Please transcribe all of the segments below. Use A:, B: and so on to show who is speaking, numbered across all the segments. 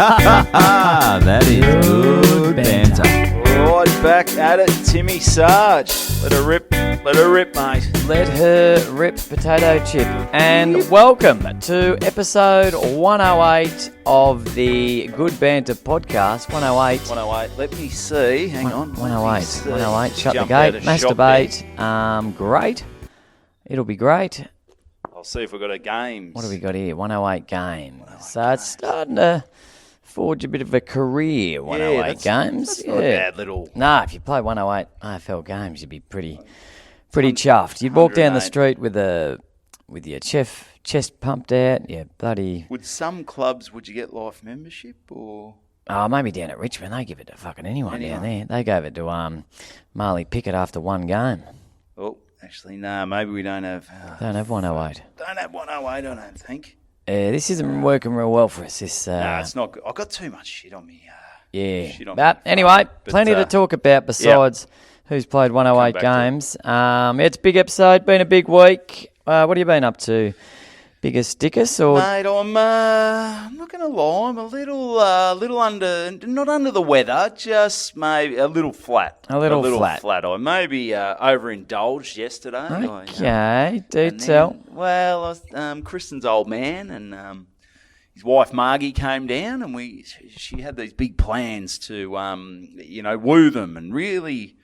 A: That is good banter.
B: Right back at it, Timmy Sarge. Let her rip, mate.
C: Let her rip, potato chip. And welcome to episode 108 of the Good Banter podcast. 108.
B: 108. Let me see. Hang on.
C: 108. 108. Shut the gate. Masturbate. Great. It'll be great.
B: I'll see if we've got a games.
C: What do we got here? 108 games. So it's starting to forge a bit of a career, 108 games.
B: That's not a bad little...
C: Nah, if you play 108 AFL games, you'd be pretty chuffed. You'd walk down the street with your chest pumped out, yeah, bloody...
B: Would some clubs, would you get life membership or...
C: Oh, maybe down at Richmond, they give it to fucking anyone down there. They gave it to Marley Pickett after one game.
B: Oh, actually, no, maybe we don't have...
C: Don't have 108.
B: Don't have 108, I don't think.
C: This isn't working real well for us.
B: No, it's not good. I've got too much shit on me.
C: But anyway, plenty to talk about besides who's played 108 games. It's a big episode, been a big week. What have you been up to? Biggest dickus or?
B: Mate, I'm not going to lie, I'm a little not under the weather, just maybe a little flat.
C: A little flat.
B: I maybe overindulged yesterday.
C: Okay, do tell.
B: Kristen's old man and his wife Margie came down, and she had these big plans to woo them and really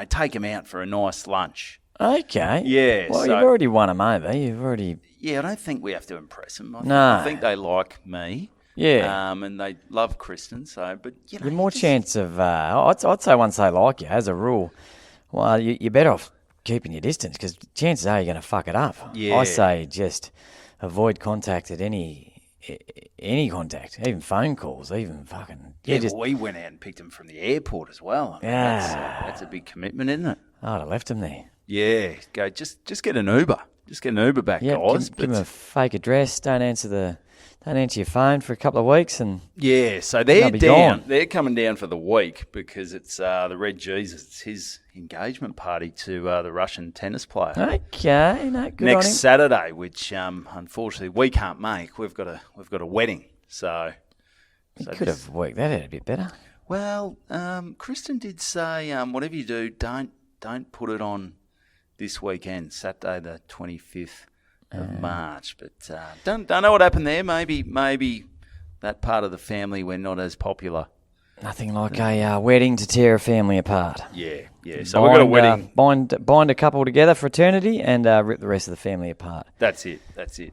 B: take them out for a nice lunch.
C: Okay.
B: Yeah.
C: Well, you've already won them over.
B: Yeah, I don't think we have to impress them.
C: I
B: think they like me.
C: Yeah.
B: And they love Kristen. So, but
C: you're more chance of. I'd say once they like you, as a rule, well, you're better off keeping your distance because chances are you're going to fuck it up.
B: Yeah.
C: I say just avoid contact at any contact, even phone calls, even fucking.
B: We went out and picked them from the airport as well. I mean, that's a big commitment, isn't it?
C: I'd have left them there.
B: Yeah, go. Just get an Uber. Just get an Uber back, guys.
C: Give them a fake address. Don't answer your phone for a couple of weeks, and
B: so they're down.
C: Gone.
B: They're coming down for the week because it's the Red Jesus. It's his engagement party to the Russian tennis player.
C: Okay, no, good
B: next
C: on him.
B: Saturday, which unfortunately we can't make. We've got a wedding, so
C: you could have worked that out a bit better.
B: Well, Kristen did say, whatever you do, don't put it on this weekend, Saturday the 25th of March. But don't know what happened there. Maybe that part of the family we're not as popular.
C: Nothing like a wedding to tear a family apart.
B: Yeah. So we've got a wedding.
C: Bind a couple together for eternity and rip the rest of the family apart.
B: That's it.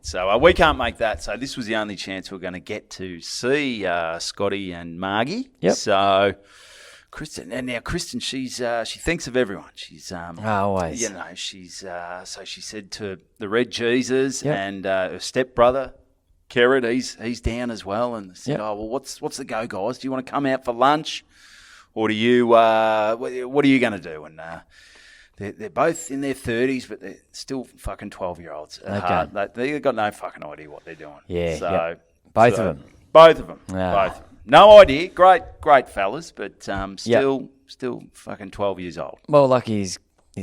B: So we can't make that. So this was the only chance we're going to get to see Scotty and Margie.
C: Yep.
B: So... Kristen, she thinks of everyone. She's
C: always.
B: She's so she said to the Red Jesus and her stepbrother, Kerrod, he's down as well, and said, "Oh well, what's the go, guys? Do you want to come out for lunch, or do you what are you going to do?" And they're both in their 30s, but they're still fucking 12-year-olds at heart. They've got no fucking idea what they're doing.
C: Yeah.
B: So
C: both of them.
B: Both of them.
C: Yeah.
B: Both. No idea. Great fellas, but still fucking 12 years old.
C: Well, lucky he's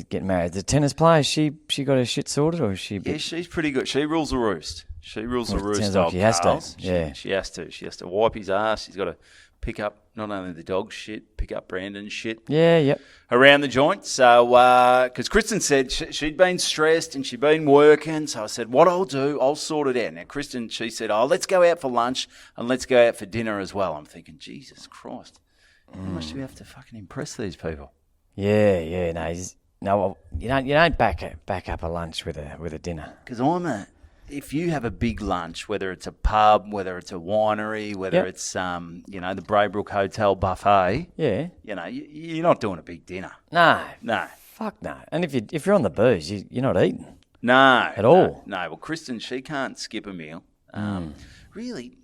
C: getting married. The tennis player, she got her shit sorted, or is she?
B: Yeah, she's pretty good. She rules the roost.
C: Sounds like she has to. Yeah,
B: she has to. She has to wipe his ass. She's got to pick up not only the dog's shit, pick up Brandon's shit.
C: Yeah, yep.
B: Around the joint. So, because Kristen said she'd been stressed and she'd been working. So I said, what I'll do, I'll sort it out. Now, Kristen, she said, let's go out for lunch and let's go out for dinner as well. I'm thinking, Jesus Christ, how much do we have to fucking impress these people?
C: Yeah. No, you don't back up a lunch with a dinner.
B: Because if you have a big lunch, whether it's a pub, whether it's a winery, whether it's the Braybrook Hotel buffet, you're not doing a big dinner.
C: No,
B: fuck
C: no. And if you're on the booze, you're not eating.
B: No,
C: at all.
B: No. Well, Kristen, she can't skip a meal. Really,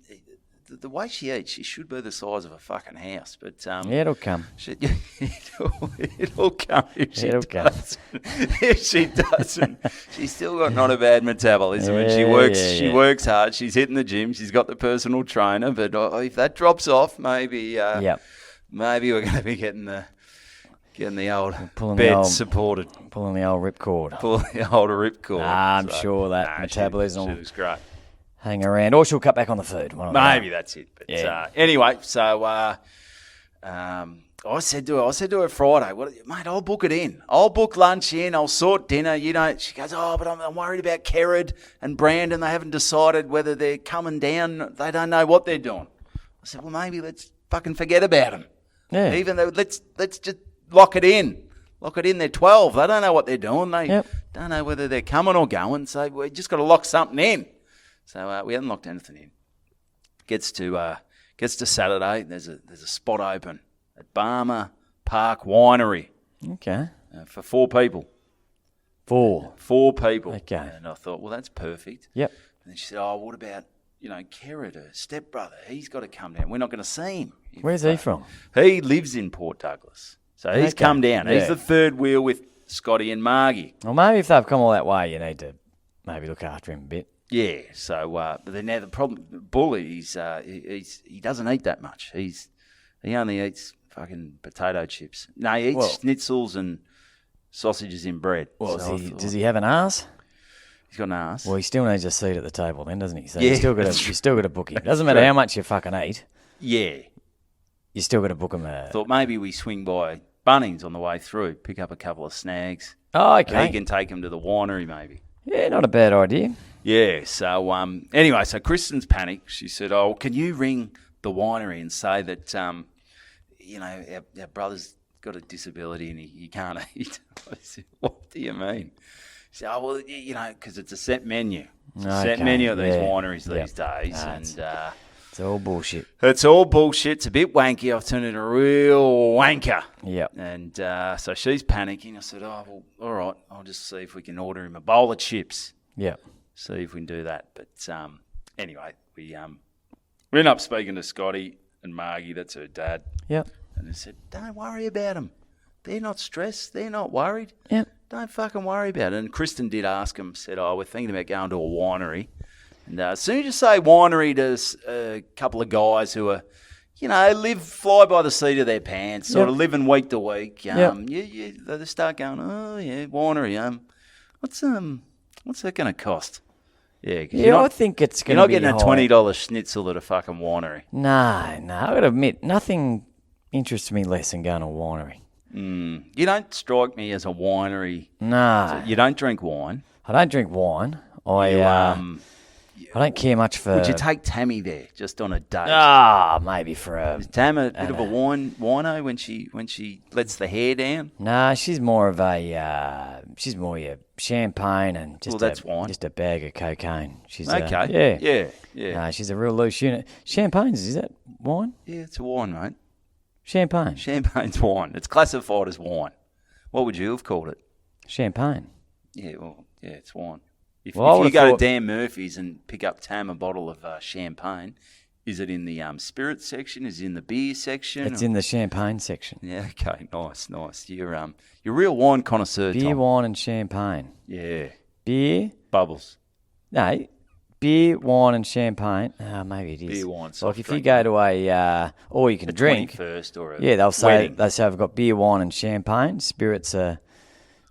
B: the way she eats, she should be the size of a fucking house. But
C: it'll come.
B: It'll come if she doesn't. If she doesn't, she's still got not a bad metabolism, and she works. She works hard. She's hitting the gym. She's got the personal trainer. But if that drops off, maybe we're going to be getting the old bed supported.
C: Pulling the old ripcord.
B: Pulling the old ripcord.
C: I'm sure that metabolism
B: was great.
C: hang around, or she'll cut back on the food.
B: Maybe that's it. But anyway, so I said to her Friday, mate, I'll book it in. I'll book lunch in. I'll sort dinner. She goes, but I'm worried about Kerrod and Brandon. They haven't decided whether they're coming down. They don't know what they're doing. I said, well, maybe let's fucking forget about them.
C: Yeah.
B: Even though let's just lock it in. Lock it in. They're 12. They don't know what they're doing. They don't know whether they're coming or going. So we just got to lock something in. So we haven't locked anything in. Gets to Saturday. There's a spot open at Barmer Park Winery.
C: Okay.
B: For 4 people.
C: 4
B: people.
C: Okay.
B: And I thought, well, that's perfect.
C: Yep.
B: And then she said, what about, Kerrod, her stepbrother? He's got to come down. We're not going to see him.
C: Where's he from?
B: He lives in Port Douglas. So he's come down.
C: Yeah.
B: He's the third wheel with Scotty and Margie.
C: Well, maybe if they've come all that way, you need to maybe look after him a bit.
B: Yeah. So, but then now the problem, Bully, he doesn't eat that much. He only eats fucking potato chips. No, he eats schnitzels and sausages in bread.
C: Well, does he have an arse?
B: He's got an arse.
C: Well, he still needs a seat at the table then, doesn't he? So
B: Yeah,
C: you still got to book him. Doesn't matter how much you fucking eat.
B: Yeah.
C: You still got to book him.
B: Thought maybe we swing by Bunnings on the way through, pick up a couple of snags.
C: Oh, okay.
B: He can take him to the winery maybe.
C: Yeah, not a bad idea.
B: Yeah, so anyway, so Kristen's panicked. She said, can you ring the winery and say that, our brother's got a disability and he can't eat? I said, what do you mean? She said, because it's a set menu. It's a set menu at these wineries these days. And
C: it's all bullshit.
B: It's all bullshit. It's a bit wanky. I've turned into a real wanker.
C: Yep.
B: And so she's panicking. I said, all right, I'll just see if we can order him a bowl of chips.
C: Yep.
B: See if we can do that. But anyway, we ended up speaking to Scotty and Margie, that's her dad.
C: Yep.
B: And they said, don't worry about them. They're not stressed. They're not worried.
C: Yep.
B: Don't fucking worry about it. And Kristen did ask him, said, we're thinking about going to a winery. And as soon as you say winery to a couple of guys who are, fly by the seat of their pants, sort of living week to week, they start going, winery. What's that going to cost? Yeah,
C: I think it's going to be
B: You're not getting a $20 schnitzel at a fucking winery.
C: No, I've got to admit, nothing interests me less than going to a winery.
B: You don't strike me as a winery.
C: No.
B: So you don't drink wine.
C: I don't drink wine. I don't care much for...
B: Would you take Tammy there just on a date?
C: Maybe for a...
B: Is Tam a bit of a wino when she lets the hair down?
C: Nah, she's more of a... she's more your champagne and just
B: that's wine.
C: Just a bag of cocaine. She's
B: okay. Yeah.
C: Nah, she's a real loose unit. Champagne's, is that wine?
B: Yeah, it's a wine, mate.
C: Champagne.
B: Champagne's wine. It's classified as wine. What would you have called it?
C: Champagne.
B: Yeah, it's wine. If you go to Dan Murphy's and pick up Tam a bottle of champagne, is it in the spirit section? Is it in the beer section?
C: It's in the champagne section.
B: Yeah, okay, nice. You're a real wine connoisseur,
C: Beer,
B: Tom.
C: wine and champagne.
B: Yeah.
C: Beer?
B: Bubbles.
C: No, beer, wine and champagne. Maybe it is.
B: Beer, wine,
C: Like if you go to a all you can drink.
B: 21st or a
C: they'll
B: wedding.
C: say I've got beer, wine and champagne. Spirits are...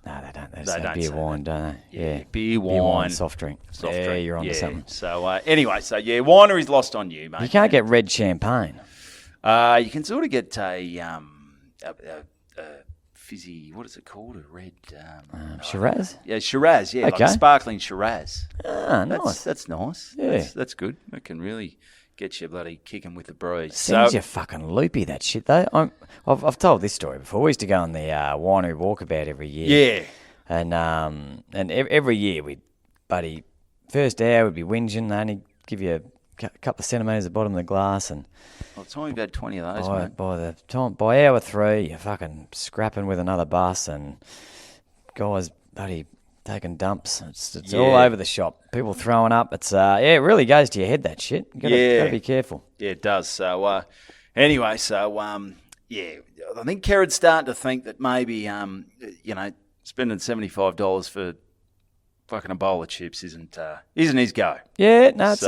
C: No, they don't. They say beer, wine, don't they?
B: Yeah. Beer, wine.
C: Soft drink.
B: Drink.
C: You're onto something.
B: So, anyway, winery's lost on you, mate.
C: You can't get red champagne.
B: You can sort of get a fizzy, what is it called? A red...
C: Shiraz?
B: Yeah, Shiraz, yeah.
C: Okay.
B: Like a sparkling Shiraz.
C: Nice.
B: That's nice.
C: Yeah.
B: That's good. It can really get you bloody kicking with the breeze.
C: Seems you fucking loopy, that shit, though. I've told this story before. We used to go on the winery walkabout every year.
B: Yeah.
C: And every year first hour would be whinging. They only give you a couple of centimetres at the bottom of the glass. And
B: by the time you've had 20 of those,
C: by hour 3, you're fucking scrapping with another bus and guys taking dumps. It's all over the shop. People throwing up. It's it really goes to your head, that shit. You gotta be careful.
B: Yeah, it does. So anyway, I think Kerrod's starting to think that maybe spending $75 for fucking a bowl of chips isn't his go.
C: Yeah, no, it's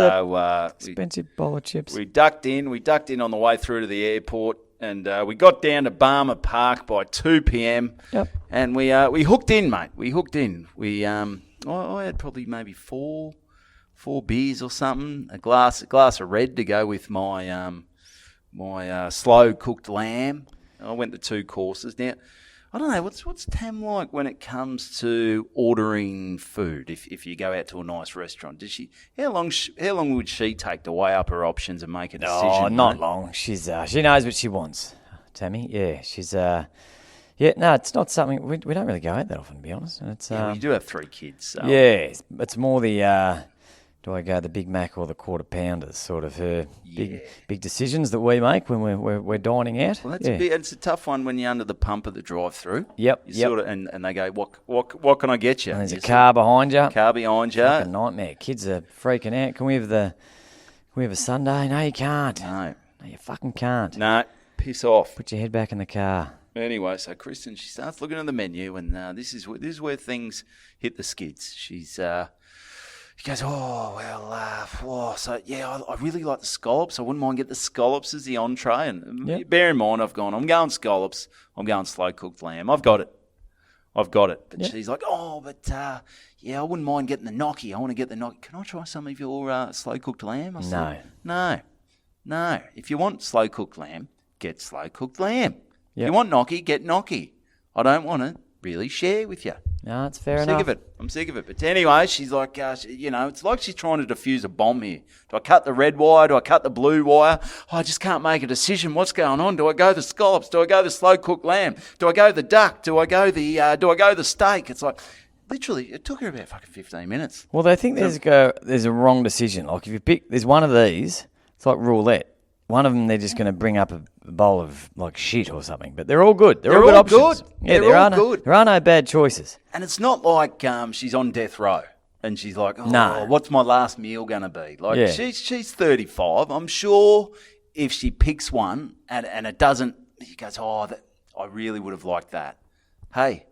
C: expensive bowl of chips.
B: We ducked in on the way through to the airport. And we got down to Barmer Park by 2 p.m.
C: Yep.
B: And we hooked in, mate. We hooked in. I had probably maybe four 4 beers or something, a glass of red to go with my my slow cooked lamb. I went the 2 courses. Now, I don't know, what's Tam like when it comes to ordering food? If you go out to a nice restaurant, how long would she take to weigh up her options and make a decision?
C: Oh, not long. She's she knows what she wants, Tammy. Yeah, she's no, it's not something we don't really go out that often, to be honest. And it's
B: you do have 3 kids, so
C: yeah, it's more the do I go the Big Mac or the quarter pounders? Sort of her big decisions that we make when we're dining out.
B: Well, it's a tough one when you're under the pump of the drive-through.
C: Yep.
B: Sort of, and they go, what can I get you?
C: And there's a car behind you.
B: Fucking
C: nightmare. Kids are freaking out. Can we have a Sunday? No, you can't. No, you fucking can't.
B: No, piss off.
C: Put your head back in the car.
B: Anyway, so Kristen, she starts looking at the menu, and this is where things hit the skids. She goes, so yeah, I really like the scallops. I wouldn't mind getting the scallops as the entree. And bear in mind, I'm going scallops. I'm going slow cooked lamb. I've got it. But she's like, I wouldn't mind getting the gnocchi. I want to get the gnocchi. Can I try some of your slow cooked lamb? I said, No. If you want slow cooked lamb, get slow cooked lamb. Yep. If you want gnocchi, get gnocchi. I don't want to really share with you.
C: No, it's fair enough.
B: I'm sick of it. But anyway, she's like, it's like she's trying to defuse a bomb here. Do I cut the red wire? Do I cut the blue wire? I just can't make a decision. What's going on? Do I go the scallops? Do I go the slow cooked lamb? Do I go the duck? Do I go the steak? It's like, literally, it took her about fucking 15 minutes.
C: Well, they think there's a wrong decision. Like if you pick, there's one of these. It's like roulette. One of them, they're just going to bring up a bowl of like shit or something, but they're all good. They're all good options.
B: Good.
C: Yeah,
B: Good.
C: There are no bad choices.
B: And it's not like she's on death row and she's like, what's my last meal going to be? Like she's 35. I'm sure if she picks one and it doesn't, she goes, I really would have liked that. Hey,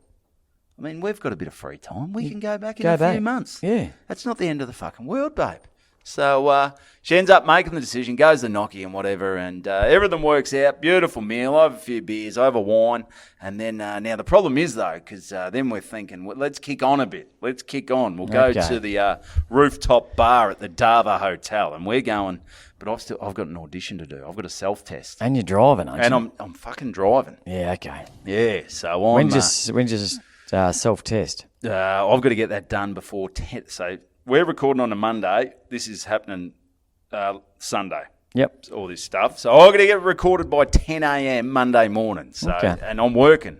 B: I mean, we've got a bit of free time. We can go back in a few months.
C: Yeah.
B: That's not the end of the fucking world, babe. So she ends up making the decision, goes the gnocchi and whatever, and everything works out. Beautiful meal. I have a few beers, I have a wine. And then now the problem is, though, because then we're thinking, let's kick on a bit. Let's kick on. We'll go to the rooftop bar at the Dava Hotel, and we're going, but I've got an audition to do. I've got a self-test.
C: And you're driving, aren't you?
B: And I'm fucking driving.
C: Yeah, okay.
B: Yeah, so I'm...
C: When just self-test?
B: I've got to get that done before 10. So... We're recording on a Monday. This is happening Sunday.
C: Yep.
B: All this stuff. So I've got to get it recorded by 10 a.m. Monday morning. So and I'm working.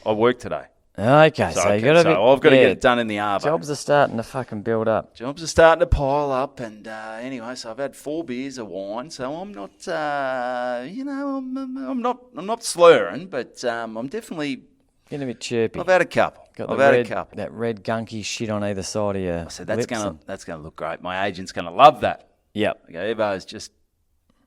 B: I work today.
C: Okay, so you got to.
B: So I've got to get it done in the arbour.
C: Jobs are starting to fucking build up.
B: Jobs are starting to pile up, and anyway, so I've had 4 beers of wine. So I'm not, I'm not slurring, but I'm definitely.
C: Getting a bit chirpy.
B: I've had a couple.
C: That red gunky shit on either side of your
B: So that's gonna look great. My agent's gonna love that.
C: Yep.
B: Okay, Evo's just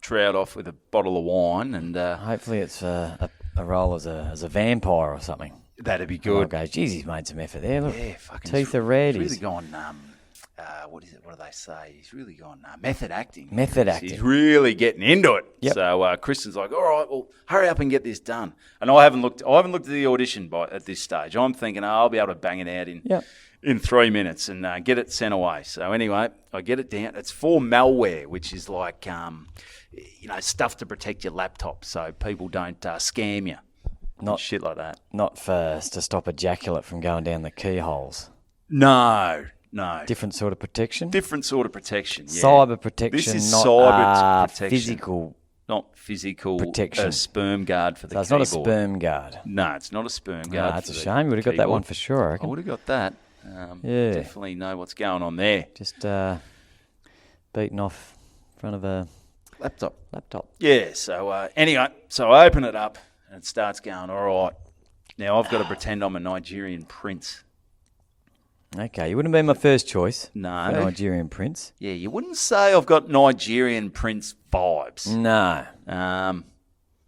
B: trowed off with a bottle of wine, and
C: hopefully it's a role as a vampire or something.
B: That'd be good.
C: Okay, geez, he's made some effort there. Look,
B: yeah, fucking
C: teeth are red.
B: He's really gone. What is it? What do they say? He's really gone method acting.
C: He's
B: really getting into it. Yep. So Kristen's like, all right, well, hurry up and get this done. And I haven't looked at the audition at this stage. I'm thinking I'll be able to bang it out in 3 minutes and get it sent away. So anyway, I get it down. It's for malware, which is like stuff to protect your laptop so people don't scam you. Not shit like that.
C: Not to stop ejaculate from going down the keyholes.
B: No.
C: Different sort of protection?
B: Different sort of protection, yeah.
C: Cyber protection,
B: this is
C: not
B: cyber protection.
C: Physical.
B: Not physical
C: protection.
B: A sperm guard for the keyboard.
C: So it's not a sperm guard?
B: No, it's not a sperm guard.
C: That's a shame. You would have got that one for sure, I reckon.
B: I would have got that. Definitely know what's going on there.
C: Just beating off in front of a
B: laptop.
C: Yeah,
B: so anyway, so I open it up and it starts going, all right, now I've got to pretend I'm a Nigerian prince.
C: Okay, you wouldn't be my first choice.
B: No.
C: For Nigerian prince.
B: Yeah, you wouldn't say I've got Nigerian prince vibes.
C: No.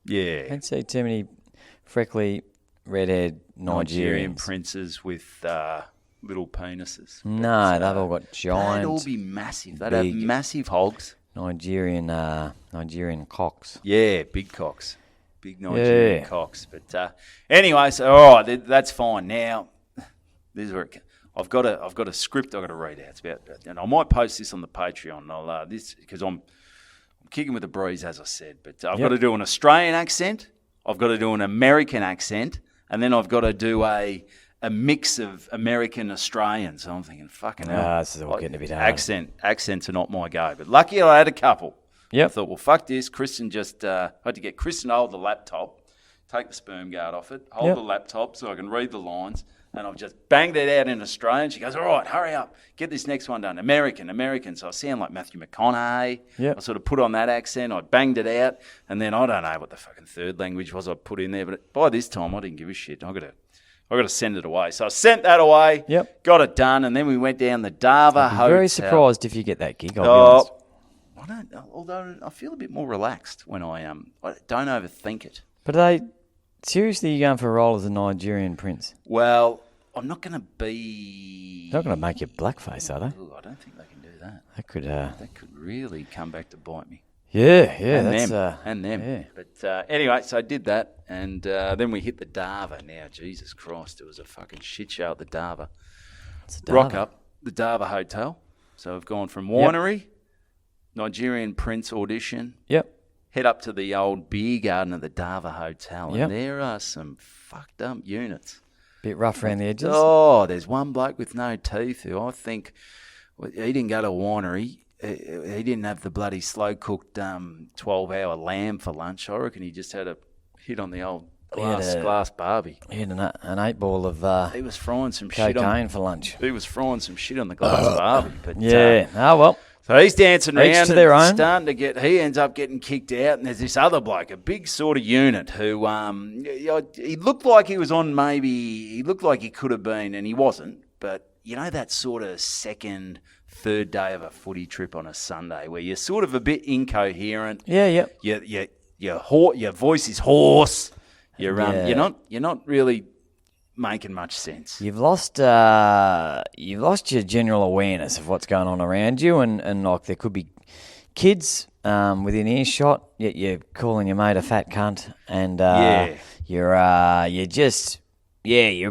B: Yeah.
C: Don't see too many freckly, red-haired
B: Nigerian princes with little penises.
C: No, they've all got giant.
B: They'd all be massive. They'd have massive hogs.
C: Nigerian cocks.
B: Yeah, big cocks. Big Nigerian cocks. But anyway, so all right, that's fine. Now, This is where I've got a script I've got to read out. It's about, and I might post this on the Patreon. I'll because I'm kicking with the breeze, as I said. But I've got to do an Australian accent. I've got to do an American accent, and then I've got to do a mix of American Australian. So I'm thinking, fucking hell.
C: This is all getting a bit hard.
B: Accents are not my go. But lucky I had a couple.
C: Yep.
B: I thought, well, fuck this. Kristen I had to get Kristen to hold the laptop, take the sperm guard off it, hold the laptop so I can read the lines. And I've just banged it out in Australian. She goes, all right, hurry up. Get this next one done. American. So I sound like Matthew McConaughey. Yep. I sort of put on that accent. I banged it out. And then I don't know what the fucking third language was I put in there. But by this time, I didn't give a shit. I got to send it away. So I sent that away.
C: Yep.
B: Got it done. And then we went down the Dava Hotel.
C: Very surprised if you get that gig, I'll be honest.
B: Although I feel a bit more relaxed when I don't overthink it.
C: But seriously, you're going for a role as a Nigerian prince?
B: Well, I'm not going to be...
C: They're not going to make you blackface, are they?
B: Ooh, I don't think they can do that.
C: That
B: could really come back to bite me.
C: Yeah,
B: and them.
C: Yeah.
B: But anyway, so I did that, and then we hit the Dava. Now, Jesus Christ, it was a fucking shit show at the Dava.
C: It's a Dava.
B: Rock up, the Dava Hotel. So I've gone from Winery, Nigerian Prince audition, head up to the old beer garden at the Dava Hotel, and there are some fucked up units.
C: Bit rough around the edges.
B: Oh, there's one bloke with no teeth who I think he didn't go to a winery. He didn't have the bloody slow-cooked 12-hour lamb for lunch. I reckon he just had a hit on the old glass Barbie.
C: He had an 8 ball of
B: he was frying some
C: cocaine for lunch.
B: He was frying some shit on the glass Barbie. But,
C: well.
B: So he's dancing
C: Each
B: around
C: to their own.
B: Starting to he ends up getting kicked out, and there's this other bloke, a big sort of unit who he looked like he was on he looked like he could have been, and he wasn't, but you know that sort of third day of a footy trip on a Sunday where you're sort of a bit incoherent.
C: Yeah.
B: Your voice is hoarse. You're not really making much sense.
C: You've lost your general awareness of what's going on around you, and like there could be kids within earshot, yet you're calling your mate a fat cunt, and you're a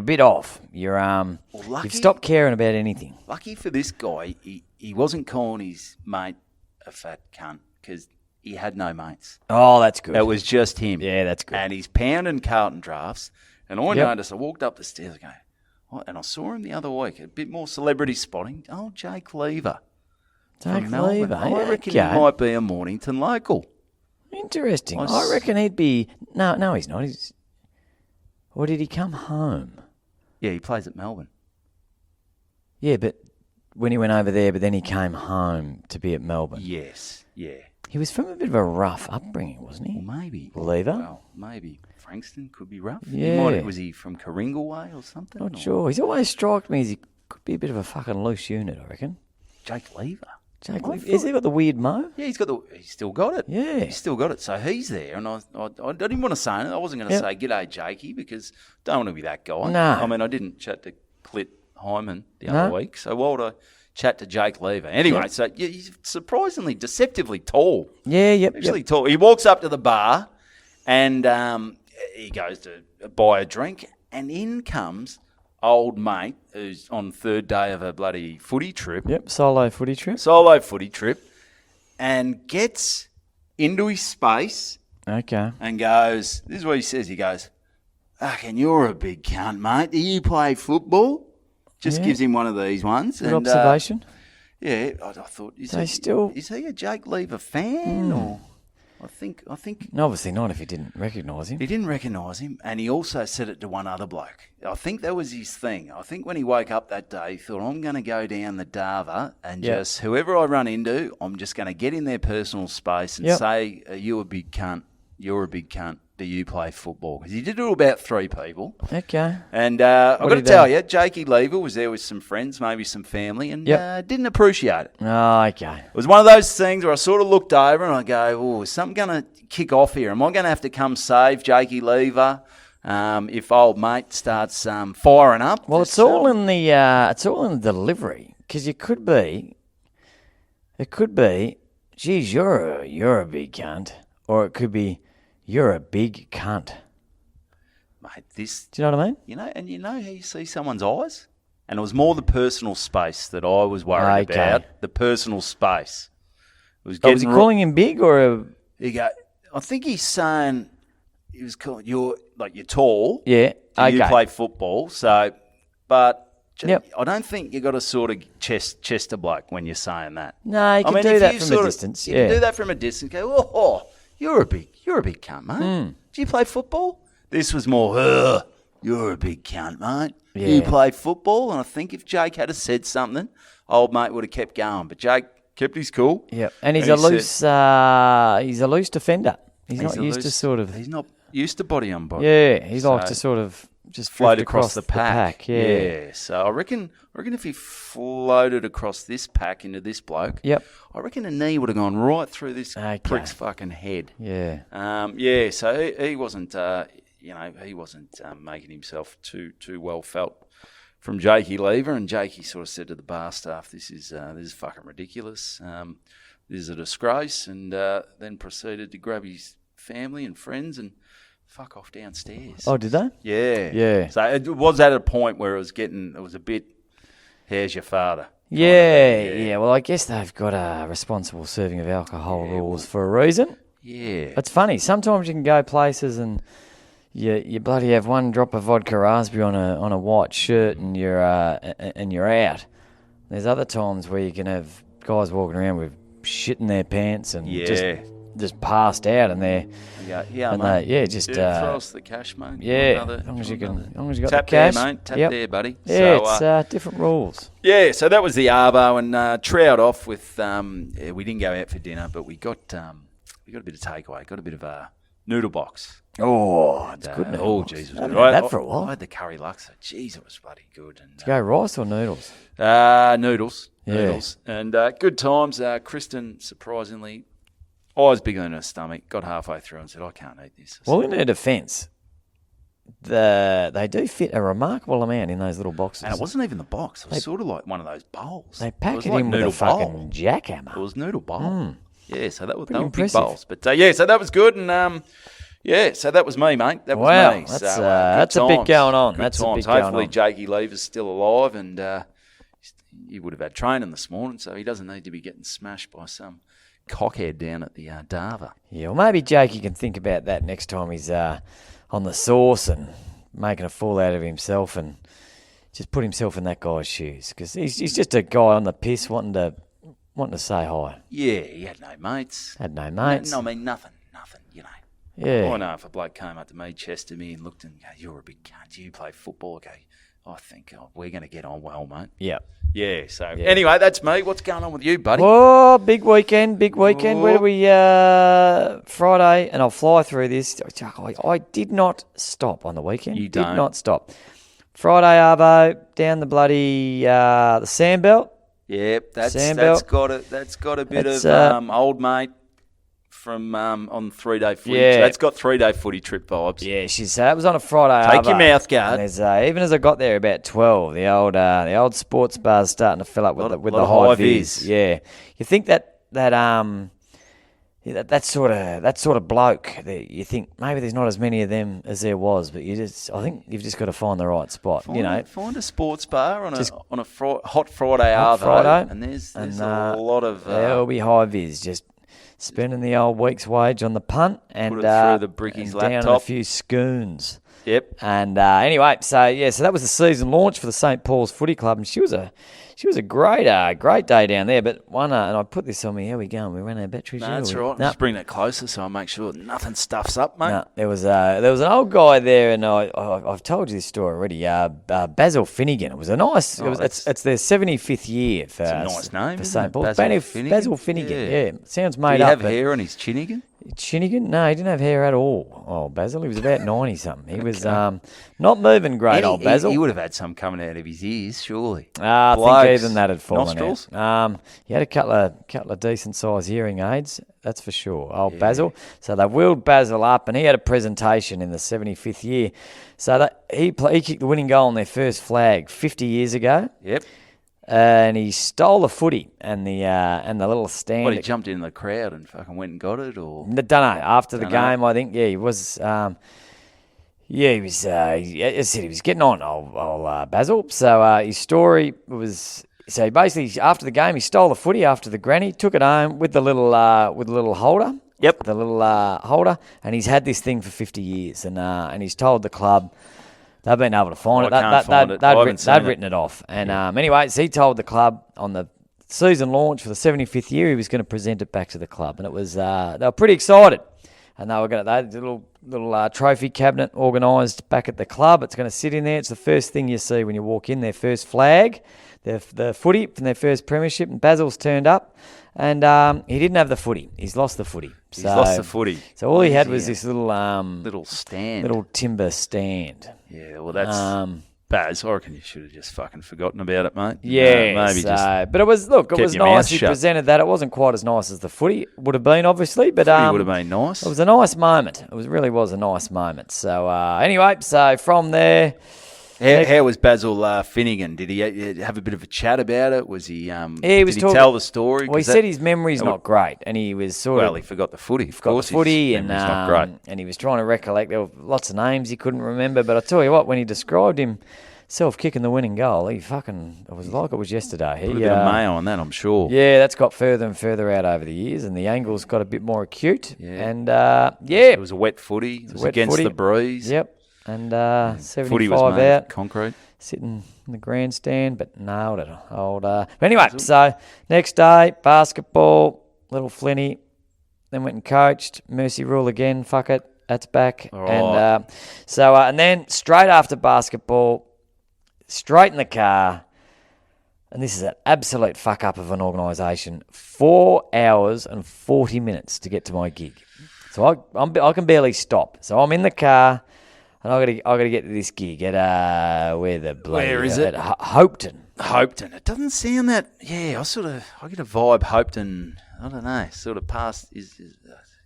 C: bit off. You've stopped caring about anything.
B: Lucky for this guy, he wasn't calling his mate a fat cunt because he had no mates.
C: Oh, that's good.
B: It was just him.
C: Yeah, that's good.
B: And he's pounding Carlton drafts. And I noticed, I walked up the stairs and I saw him the other week, a bit more celebrity spotting. Oh, Jake Lever.
C: Jake Lever.
B: I reckon he might be a Mornington local.
C: Interesting. I reckon he'd be... No, he's not. Or did he come home?
B: Yeah, he plays at Melbourne.
C: Yeah, but when he went over there, but then he came home to be at Melbourne.
B: Yes, yeah.
C: He was from a bit of a rough upbringing, wasn't he?
B: Well, maybe.
C: Lever?
B: Well, maybe. Frankston could be rough.
C: Yeah.
B: Was he from Karingal Way or something?
C: Not sure. He's always struck me as he could be a bit of a fucking loose unit, I reckon.
B: Jake Lever.
C: Has he got the weird mo?
B: Yeah, he's still got it.
C: Yeah.
B: He's still got it. So he's there. And I didn't want to say it. I wasn't going to say, g'day, Jakey, because I don't want to be that guy.
C: No.
B: I mean, I didn't chat to Clit Hyman the other week. So why would I chat to Jake Lever? Anyway, so he's surprisingly, deceptively tall.
C: Yeah,
B: Actually tall. He walks up to the bar and he goes to buy a drink, and in comes old mate who's on third day of a bloody footy trip.
C: Yep, solo footy trip.
B: And gets into his space.
C: Okay.
B: And goes, this is what he says. He goes, fucking, you're a big cunt, mate. Do you play football? Just gives him one of these ones.
C: Good observation.
B: I thought, is he a Jake Lever fan or... I think.
C: No, obviously not if he didn't recognise him.
B: He didn't recognise him, and he also said it to one other bloke. I think that was his thing. I think when he woke up that day, he thought, I'm going to go down the Dava and just, whoever I run into, I'm just going to get in their personal space and say, you're a big cunt. Do you play football? Because he did it to about 3 people.
C: Okay.
B: And I've got to tell you, Jakey Lever was there with some friends, maybe some family, and didn't appreciate it.
C: Oh, okay.
B: It was one of those things where I sort of looked over and I go, oh, is something going to kick off here? Am I going to have to come save Jakey Lever if old mate starts firing up?
C: Well, it's all in the delivery, because it could be, geez, you're a big cunt, or it could be, you're a big cunt.
B: Mate, this...
C: Do you know what I mean?
B: You know how you see someone's eyes? And it was more the personal space that I was worried about. The personal space. It was
C: Was he calling him big or?
B: I think he's saying he was calling you're tall.
C: Yeah.
B: Do you
C: Okay.
B: play football? So, but
C: Yep.
B: I don't think you got to sort of chest a bloke when you're saying that.
C: No, you can do that from a distance.
B: You can do that from a distance. Go, oh, you're a big cunt, mate.
C: Mm.
B: Do you play football? This was more, you're a big cunt, mate.
C: Yeah.
B: You play football, and I think if Jake had said something, old mate would have kept going. But Jake kept his cool.
C: Yeah, and he's a loose defender. He's not used to sort of.
B: He's not used to body on body.
C: Yeah, he likes to sort of just
B: float
C: drift
B: across the pack.
C: Yeah.
B: So I reckon if he floated across this pack into this bloke,
C: Yep.
B: I reckon a knee would have gone right through this
C: Okay.
B: prick's fucking head.
C: Yeah.
B: So he wasn't, making himself too well felt from Jakey Lever, and Jakey sort of said to the bar staff, "This is fucking ridiculous. This is a disgrace," and then proceeded to grab his family and friends and fuck off downstairs.
C: Oh, did they?
B: Yeah.
C: Yeah.
B: So it was at a point where it was a bit, "How's your father?"
C: Yeah. Well, I guess they've got a responsible serving of alcohol rules for a reason.
B: Yeah.
C: It's funny. Sometimes you can go places and you bloody have one drop of vodka raspberry on a white shirt and you're out. There's other times where you can have guys walking around with shit in their pants and just passed out and they're
B: throw us the cash, mate.
C: as long as you got
B: tap
C: the cash,
B: there, mate. Tap there, buddy.
C: Yeah,
B: So,
C: it's different rules.
B: yeah, so that was the Arvo, and trowed off with. We didn't go out for dinner, but we got a bit of takeaway. Got a bit of a noodle box.
C: Oh, it's good.
B: Oh, jeez, it was
C: I haven't
B: good.
C: had that for a while.
B: I had the curry laksa. Jeez, it was bloody good. And,
C: To go rice or noodles?
B: noodles.
C: Yeah.
B: Noodles. And good times. Kristen, surprisingly, I was bigger than her stomach. Got halfway through and said, "I can't eat this."
C: Well, in her defence, they do fit a remarkable amount in those little boxes.
B: And it wasn't even the box. It was sort of like one of those bowls.
C: They pack
B: was
C: it
B: like
C: in with a
B: noodle
C: fucking
B: bowl.
C: jackhammer.
B: It was noodle bowl. Yeah, so they were big
C: impressive.
B: bowls. But so that was good. And so that was me, mate. That was
C: Wow,
B: me.
C: that's,
B: So,
C: that's
B: good
C: a bit
B: times.
C: going on.
B: Good
C: That's a
B: times.
C: bit going
B: Hopefully
C: on.
B: Jakey Lever's still alive, and he would have had training this morning, so he doesn't need to be getting smashed by some cockhead down at the Dava.
C: Yeah, well, maybe Jakey can think about that next time he's on the sauce and making a fool out of himself and just put himself in that guy's shoes because he's just a guy on the piss wanting to say hi.
B: Yeah, he had no mates.
C: Had no mates.
B: No, I mean, nothing, you know.
C: Yeah.
B: I know if a bloke came up to me, chested me and looked and go, "You're a big cunt, you play football." I go, "I think we're going to get on well, mate."
C: Yeah.
B: Yeah, so anyway, that's me. What's going on with you, buddy?
C: Oh, big weekend. Where do we, Friday, and I'll fly through this. I did not stop on the weekend.
B: You
C: Did
B: don't?
C: not stop. Friday, Arvo, down the bloody, the Sandbelt.
B: Yep, that's
C: Sandbelt.
B: got a bit
C: That's,
B: of old mate from on 3-day footy.
C: Yeah.
B: That's got 3-day footy trip vibes.
C: Yeah, that was on a Friday.
B: Take your
C: Arvo.
B: mouth guard.
C: And there's, even as I got there about 12, the old sports bar's starting to fill up with the high vis. Yeah, you think that sort of bloke that you think maybe there's not as many of them as there was, but I think you've just got to find the right spot.
B: Find a sports bar on a hot Friday
C: Hot
B: arvo,
C: Friday.
B: and there's
C: And,
B: a lot of
C: there'll be high vis just spending the old week's wage on the punt and
B: Put it through the bricky's
C: and down
B: laptop.
C: a few scoons.
B: Yep.
C: And anyway, so that was the season launch for the St. Paul's Footy Club, and she was a great day down there. But and I put this on me. How we going? We ran our batteries.
B: No, that's right.
C: No.
B: Just bring that closer so I make sure nothing stuffs up, mate.
C: No, there was an old guy there, and I've told you this story already. Basil Finnegan. It was a nice. It's their 75th year for.
B: It's a nice name,
C: for
B: isn't
C: St.
B: it?
C: Paul's.
B: Basil Finnegan?
C: Yeah, sounds
B: Did
C: made
B: he
C: up.
B: have
C: but-
B: hair on his chinnigan?
C: Chinnigan? No, he didn't have hair at all. Oh, Basil, he was about 90-something. He was not moving great, old Basil.
B: He would have had some coming out of his ears, surely.
C: I think
B: Blokes.
C: even that had fallen
B: Nostrils?
C: out. He had a couple of decent-sized hearing aids, that's for sure, old Basil. So they wheeled Basil up, and he had a presentation in the 75th year. So he kicked the winning goal on their first flag 50 years ago.
B: Yep.
C: And he stole the footy and the little stand.
B: What, he jumped in the crowd and fucking went and got it, or?
C: Don't know. After the game, I think, he was. Yeah, he was. As I said, he was getting on, old Basil. So his story was. So basically, after the game, he stole the footy after the granny, took it home with the little holder.
B: Yep.
C: The little holder, and he's had this thing for 50 years, and he's told the club they've been able to find it. They'd written it off. And anyway, so he told the club on the season launch for the 75th year he was going to present it back to the club, and it was they were pretty excited, and they had a little trophy cabinet organised back at the club. It's going to sit in there. It's the first thing you see when you walk in. Their first flag, the footy from their first premiership, and Basil's turned up, and he didn't have the footy. He's lost the footy.
B: He's lost the footy.
C: So all he had was this little
B: stand,
C: little timber stand.
B: Yeah, well that's Baz. I reckon you should have just fucking forgotten about it, mate.
C: Yeah,
B: maybe just.
C: But it was nice. He presented that. It wasn't quite as nice as the footy would have been, obviously, but
B: it would have been nice.
C: It was a nice moment. It really was a nice moment. So anyway, so from there.
B: How was Basil Finnegan? Did he have a bit of a chat about it? Was he?
C: Did he
B: tell the story?
C: Well, he said his memory's not great, and he was
B: he forgot the footy. Of course,
C: and
B: not great.
C: And he was trying to recollect. There were lots of names he couldn't remember. But I tell you what, when he described himself kicking the winning goal, it was like it was yesterday.
B: Put a bit of mayo on that, I'm sure.
C: Yeah, that's got further and further out over the years, and the angle's got a bit more acute.
B: Yeah.
C: And
B: it was a wet footy. It was against the breeze.
C: Yep. And 75
B: footy was made
C: out,
B: concrete,
C: sitting in the grandstand, but nailed it. But anyway, so next day, basketball, little Flinny, then went and coached. Mercy rule again, fuck it, that's back.
B: All right.
C: And and then straight after basketball, straight in the car, and this is an absolute fuck up of an organisation, 4 hours and 40 minutes to get to my gig. So I can barely stop. So I'm in the car. And I got to get to this gig at where is it? At Hopton.
B: Hopton. It doesn't sound that. Yeah, I get a vibe. Hopton. I don't know. Sort of past I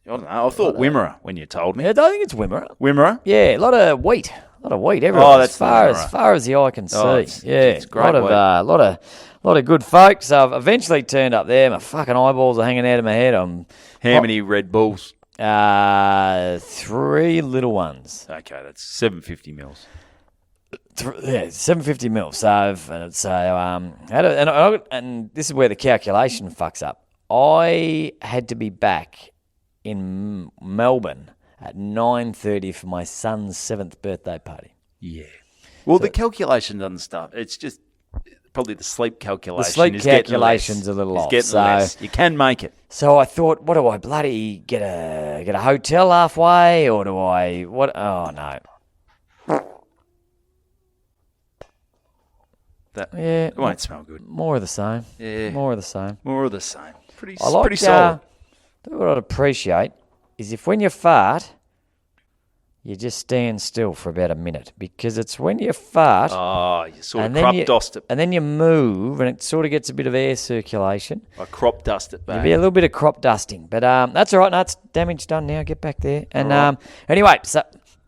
B: don't know. I thought Wimmera when you told me.
C: Yeah, I don't think it's Wimmera.
B: Wimmera.
C: Yeah, a lot of wheat everywhere.
B: Oh, that's
C: as far as the eye can see.
B: It's great.
C: A lot of good folk. So I've eventually turned up there. My fucking eyeballs are hanging out of my head.
B: How many Red Bulls?
C: 3 little ones.
B: Okay, that's 750 mils.
C: 750 mils. And this is where the calculation fucks up. I had to be back in Melbourne at 9:30 for my son's 7th birthday party.
B: Yeah. Well, the calculation doesn't start. It's just probably the sleep calculation.
C: The sleep calculation's a little off.
B: It's getting less. You can make it.
C: So I thought, what do I bloody get a hotel halfway, or do I what? Oh no.
B: It won't smell good.
C: More of the same.
B: Yeah.
C: More of the same.
B: Pretty solid.
C: What I'd appreciate is if when you fart, you just stand still for about a minute, because it's when you fart.
B: Oh, you sort of crop dust it.
C: And then you move, and it sort of gets a bit of air circulation.
B: I crop dust it, babe.
C: There'll be a little bit of crop dusting. But that's all right. No, it's damage done now. Get back there. And anyway, so...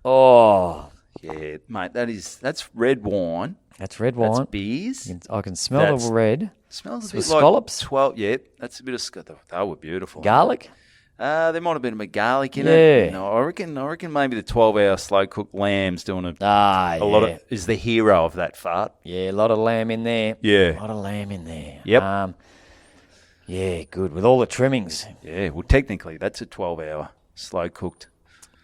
C: Oh.
B: Yeah, mate, that's red wine.
C: That's red wine.
B: That's beers.
C: I can smell the red.
B: Smells a
C: bit
B: like
C: scallops.
B: 12. Yeah, that's a bit of... They were beautiful.
C: Garlic?
B: There might have been a bit of garlic in
C: Yeah.
B: it. No, I reckon maybe the 12-hour slow-cooked lamb's doing a lot of... Is the hero of that fart.
C: Yeah, a lot of lamb in there.
B: Yeah.
C: A lot of lamb in there.
B: Yep.
C: Yeah, good. With all the trimmings.
B: Yeah, well, technically, that's a 12-hour slow-cooked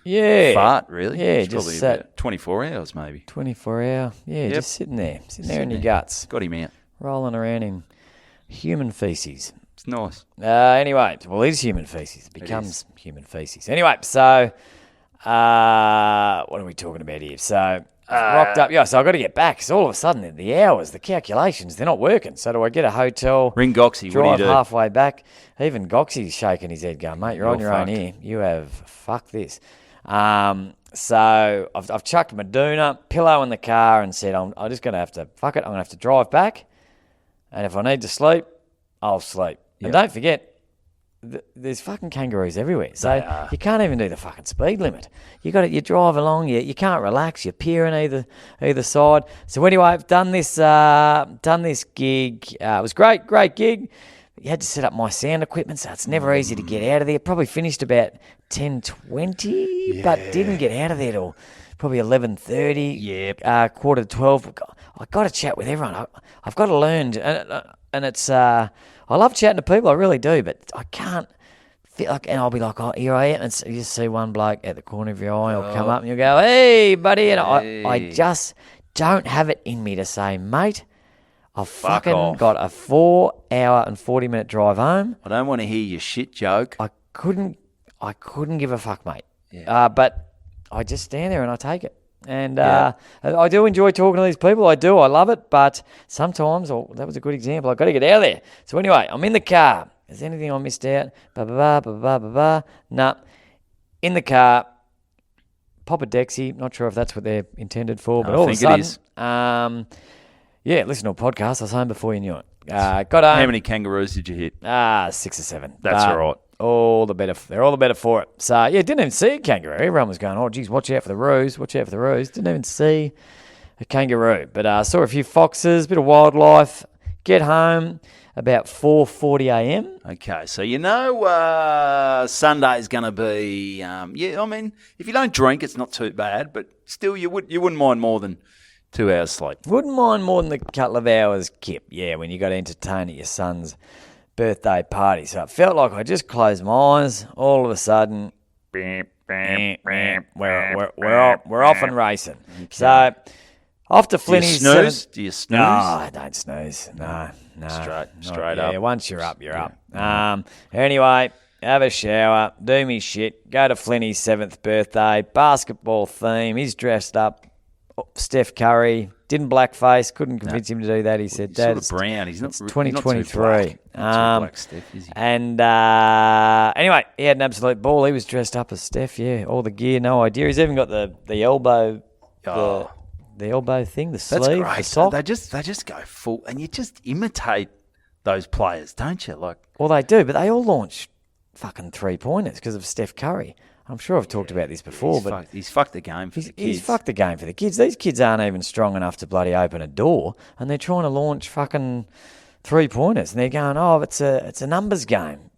B: fart, really.
C: Yeah,
B: it's
C: just
B: probably about 24 hours, maybe.
C: 24 hour. Yeah, just sitting there in your guts.
B: Got him out.
C: Rolling around in human feces.
B: It's nice.
C: Anyway, well, it is human feces. It becomes human feces. Anyway, so what are we talking about here? So rocked up. Yeah, so I've got to get back. So all of a sudden, the hours, the calculations, they're not working. So do I get a hotel?
B: Ring Goxie.
C: Drive
B: What do you do?
C: halfway back. Even Goxie's shaking his head going, mate, you're on your own here. You have fuck this. So I've chucked my doona, pillow in the car, and said, I'm just going to have to, fuck it, I'm going to have to drive back. And if I need to sleep, I'll sleep. And don't forget, there's fucking kangaroos everywhere. So you can't even do the fucking speed limit. You drive along, you can't relax, you're peering either side. So anyway, I've done this gig. It was great gig. You had to set up my sound equipment, so it's never easy to get out of there. Probably finished about 10:20, but didn't get out of there till probably 11:30.
B: Yep.
C: Quarter to 12. I got to chat with everyone. I've got to learn, and it's. I love chatting to people. I really do, but I can't. Feel like, and I'll be like, oh, here I am, and you see one bloke at the corner of your eye, will come up and you'll go, hey, buddy, and I just don't have it in me to say, mate, I've fucking
B: off.
C: got a 4-hour and 40-minute drive home.
B: I don't want to hear your shit joke.
C: I couldn't give a fuck, mate. Yeah. But I just stand there and I take it. And I do enjoy talking to these people. I do. I love it. But sometimes, that was a good example. I've got to get out of there. So anyway, I'm in the car. Is there anything I missed out? Nah. In the car, pop a Dexy. Not sure if that's what they're intended for, but all of a sudden,
B: it is.
C: Listen to a podcast. I was home before you knew it. Got home.
B: How many kangaroos did you hit?
C: 6 or 7.
B: That's all right.
C: All the better. They're all the better for it. So didn't even see a kangaroo. Everyone was going, oh geez, watch out for the roos. Watch out for the roos. Didn't even see a kangaroo, but saw a few foxes, bit of wildlife. Get home about 4:40 a.m.
B: Okay, so Sunday is going to be, I mean, if you don't drink, it's not too bad, but still you wouldn't mind more than 2 hours sleep.
C: Wouldn't mind more than a couple of hours, Kip, when you got to entertain at your son's birthday party. So it felt like I just closed my eyes, all of a sudden, we're off and racing. Okay. So off to Flinny's.
B: Do you snooze?
C: No, I don't snooze. No.
B: Straight up.
C: Yeah, once you're up, you're up. Anyway, have a shower, do me shit, go to Flinny's 7th birthday, basketball theme. He's dressed up, Steph Curry, didn't blackface, couldn't convince him to do that. He said, Dad,
B: sort of brown. He's not
C: 2023.
B: Not too black, Steph, is he?
C: And anyway, he had an absolute ball. He was dressed up as Steph, all the gear, no idea. He's even got the elbow, the elbow thing, the sleeve,
B: that's great.
C: the sock.
B: They just go full, and you just imitate those players, don't you?
C: Well, they do, but they all launch fucking 3-pointers because of Steph Curry. I'm sure I've talked about this before,
B: he's fucked the game for the kids.
C: He's fucked the game for the kids. These kids aren't even strong enough to bloody open a door, and they're trying to launch fucking 3-pointers, and they're going, oh, it's a numbers game.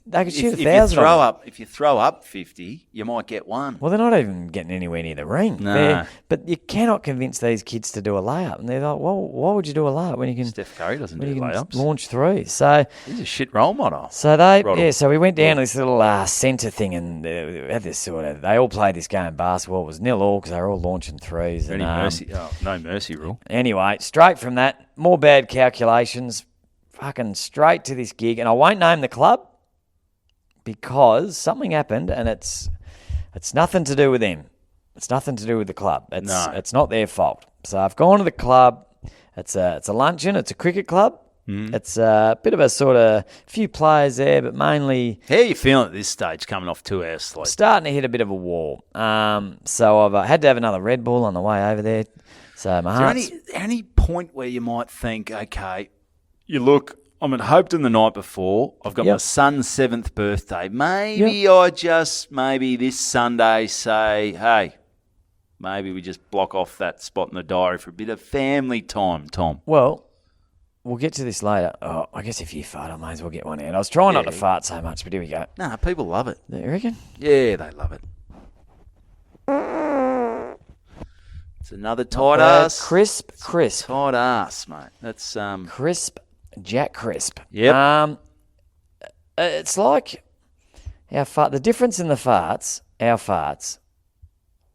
C: They could shoot 1,000.
B: If you throw up 50, you might get one.
C: Well, they're not even getting anywhere near the ring.
B: No.
C: But you cannot convince these kids to do a layup. And they're like, well, why would you do a layup when you can...
B: Steph Curry doesn't do layups.
C: Launch threes. So
B: he's a shit role model.
C: So so we went down to this little centre thing, and they had this they all played this game of basketball. It was 0-0 because they were all launching threes.
B: No mercy rule.
C: Anyway, straight from that, more bad calculations, fucking straight to this gig. And I won't name the club, because something happened, and it's nothing to do with them. It's nothing to do with the club. It's not their fault. So I've gone to the club. It's a luncheon. It's a cricket club. It's a bit of a sort of few players there, but mainly...
B: How are you feeling at this stage, coming off 2 hours sleep?
C: Starting to hit a bit of a wall. So I've had to have another Red Bull on the way over there. So my heart's...
B: Is there any point where you might think, okay, you look... I'm at Hopeton the night before. I've got my son's 7th birthday. Maybe maybe this Sunday say, hey, maybe we just block off that spot in the diary for a bit of family time, Tom.
C: Well, we'll get to this later. Oh, I guess if you fart, I may as well get one out. I was trying not to fart so much, but here we go.
B: Nah, people love it.
C: You reckon?
B: Yeah, they love it. It's another tight ass.
C: Crisp.
B: Tight ass, mate. That's
C: crisp. Jack Crisp.
B: Yep.
C: It's like the difference in our farts,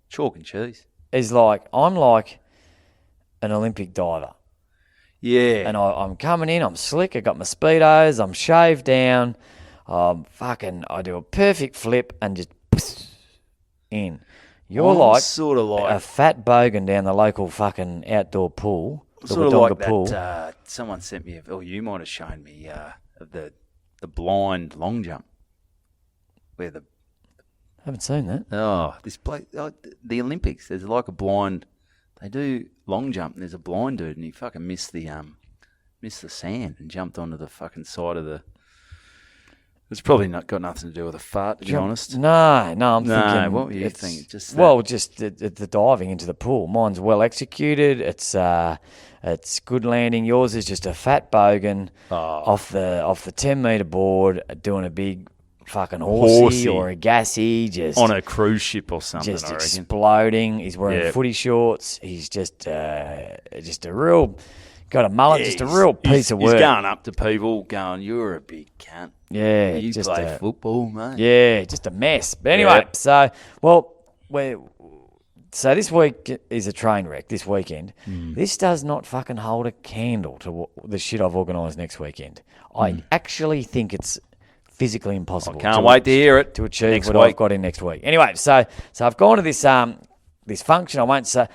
B: chalk and cheese,
C: is like I'm like an Olympic diver.
B: Yeah.
C: And I'm coming in, I'm slick, I got my Speedos, I'm shaved down, I do a perfect flip and just in. You're
B: sort of like
C: a fat bogan down the local fucking outdoor pool.
B: Sort of like pool. That someone sent me, you might have shown me the blind long jump, where the
C: haven't seen that.
B: Oh, this place, the Olympics. There's like a blind. They do long jump, and there's a blind dude, and he fucking missed the sand and jumped onto the fucking side of the. It's probably not got nothing to do with a fart, to be honest.
C: No, I'm thinking.
B: What were you thinking? Just
C: the diving into the pool. Mine's well executed. It's good landing. Yours is just a fat bogan off the 10-metre board doing a big fucking horsey or a gassy, just
B: on a cruise ship or something.
C: just
B: I reckon.
C: exploding. He's wearing footy shorts. He's just a real got a mullet, just a real piece of work.
B: He's going up to people, going, "You're a big cunt.
C: Yeah,
B: you
C: just
B: play football, mate."
C: Yeah, just a mess. But anyway, so this week is a train wreck. This weekend, this does not fucking hold a candle to the shit I've organised next weekend. I actually think it's physically impossible.
B: I can't wait to hear it
C: to achieve what I've got in next week. Anyway, so I've gone to this this function. I won't say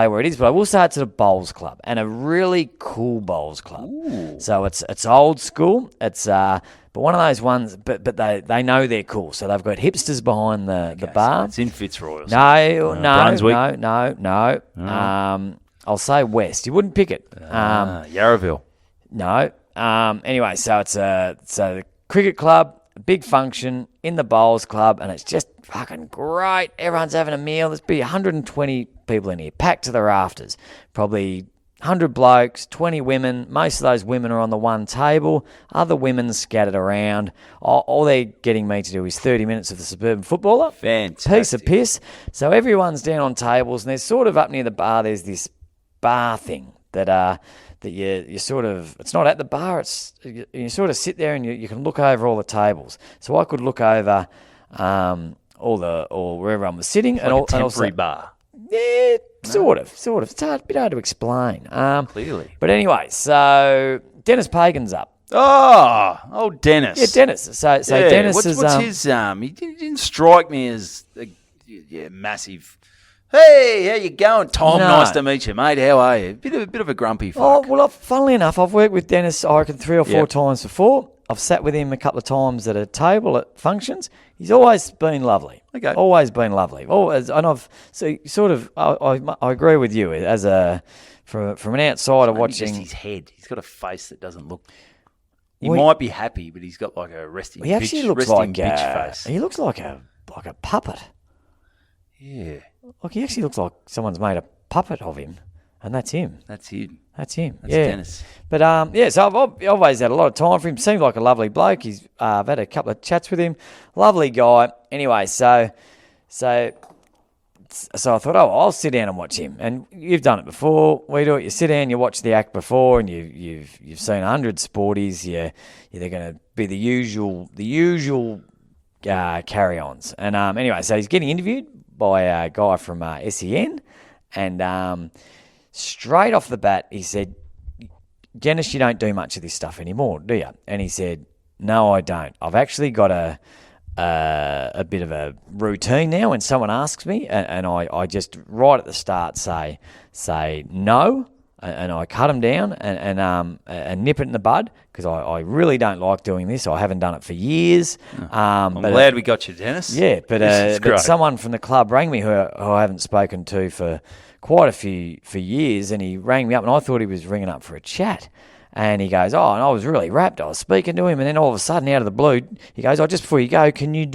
C: where it is, but I will say it's at a bowls club, and a really cool bowls club.
B: Ooh.
C: So it's old school. It's but one of those ones, but they know they're cool. So they've got hipsters behind the bar.
B: So it's in Fitzroy. Or
C: no,
B: Brunswick?
C: no. I'll say west. You wouldn't pick it.
B: Yarraville.
C: No. Anyway, so it's the cricket club. Big function in the bowls club, and it's just fucking great. Everyone's having a meal. There's be 120 people in here, packed to the rafters. Probably 100 blokes, 20 women. Most of those women are on the one table. Other women scattered around. All they're getting me to do is 30 minutes of the Suburban Footballer.
B: Fantastic.
C: Piece of piss. So everyone's down on tables, and there's sort of up near the bar, there's this bar thing that you sort of, it's not at the bar, it's you sort of sit there and you can look over all the tables. So I could look over where everyone was sitting.
B: It's
C: and
B: like a temporary
C: also,
B: bar.
C: Yeah, sort of. It's a bit hard to explain.
B: Clearly.
C: But anyway, so Dennis Pagan's up.
B: Oh, Dennis.
C: Yeah, Dennis. So Dennis
B: what's
C: is...
B: his... He didn't strike me as a massive... Hey, how you going, Tom?
C: No.
B: Nice to meet you, mate. How are you? Bit of a grumpy fuck.
C: Oh, well, funnily enough, I've worked with Dennis, I reckon, 3 or 4 times before. I've sat with him a couple of times at a table at functions. He's always been lovely.
B: Okay.
C: Always been lovely. I agree with you as from an outsider watching.
B: Just his head. He's got a face that doesn't look. He might be happy, but he's got like a resting.
C: He actually looks
B: resting
C: like
B: bitch face.
C: He looks like a puppet.
B: Yeah.
C: Like he actually looks like someone's made a puppet of him, and that's him.
B: That's him.
C: That's him.
B: That's
C: yeah.
B: Dennis.
C: But so I've always had a lot of time for him. Seems like a lovely bloke. I've had a couple of chats with him. Lovely guy. Anyway, so I thought, I'll sit down and watch him. And you've done it before. We do it. You sit down, you watch the act before, and you've seen 100 sporties. They're going to be the usual carry-ons. And anyway, so he's getting interviewed by a guy from SEN, and straight off the bat, he said, "Dennis, you don't do much of this stuff anymore, do you?" And he said, "No, I don't. I've actually got a bit of a routine now. When someone asks me, and I just right at the start say no, and I cut them down and nip it in the bud, because I really don't like doing this. I haven't done it for years.
B: I'm glad we got you, Dennis.
C: Yeah, but someone from the club rang me who I haven't spoken to for quite a few years, and he rang me up, and I thought he was ringing up for a chat. And he goes, and I was really rapt. I was speaking to him, and then all of a sudden, out of the blue, he goes, just before you go, can you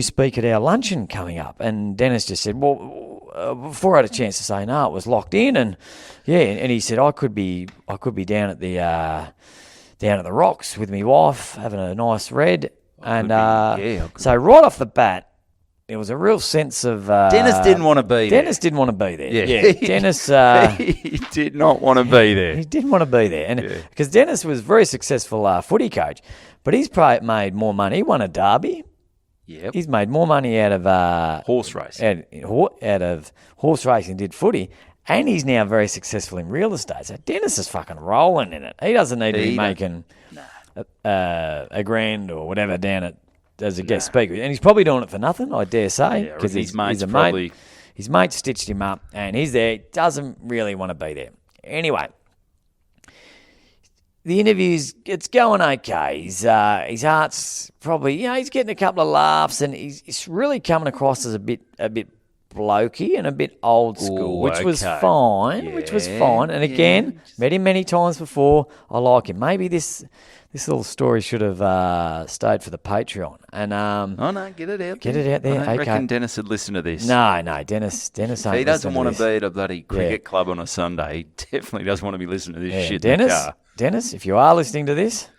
C: speak at our luncheon coming up? And Dennis just said, before I had a chance to say no, it was locked in, and he said I could be down at the Rocks with my wife having a nice red, and so right off the bat, there was a real sense of
B: Dennis didn't want to be there.
C: Dennis didn't want to be there.
B: Yeah.
C: Dennis
B: he did not want to be there.
C: He didn't want to be there, and because Dennis was a very successful footy coach, but he's probably made more money. He won a derby.
B: Yep.
C: He's made more money out of
B: horse racing.
C: Out of horse racing, did footy, and he's now very successful in real estate. So Dennis is fucking rolling in it. He doesn't need to be making a grand or whatever down at as a guest speaker, and he's probably doing it for nothing, I dare say, because he's a mate. His mate stitched him up, and he's there. Doesn't really want to be there. Anyway, the interviews, it's going okay. His heart's probably, he's getting a couple of laughs, and he's really coming across as a bit blokey and a bit old school, which was fine. And again, met him many times before. I like him. Maybe this little story should have stayed for the Patreon. And
B: no, get it out.
C: Get it out there.
B: I don't reckon Dennis would listen to this.
C: No, Dennis.
B: If he doesn't want to be at a bloody cricket club on a Sunday, he definitely doesn't want to be listening to this shit.
C: Dennis,
B: in the car.
C: Dennis, if you are listening to this,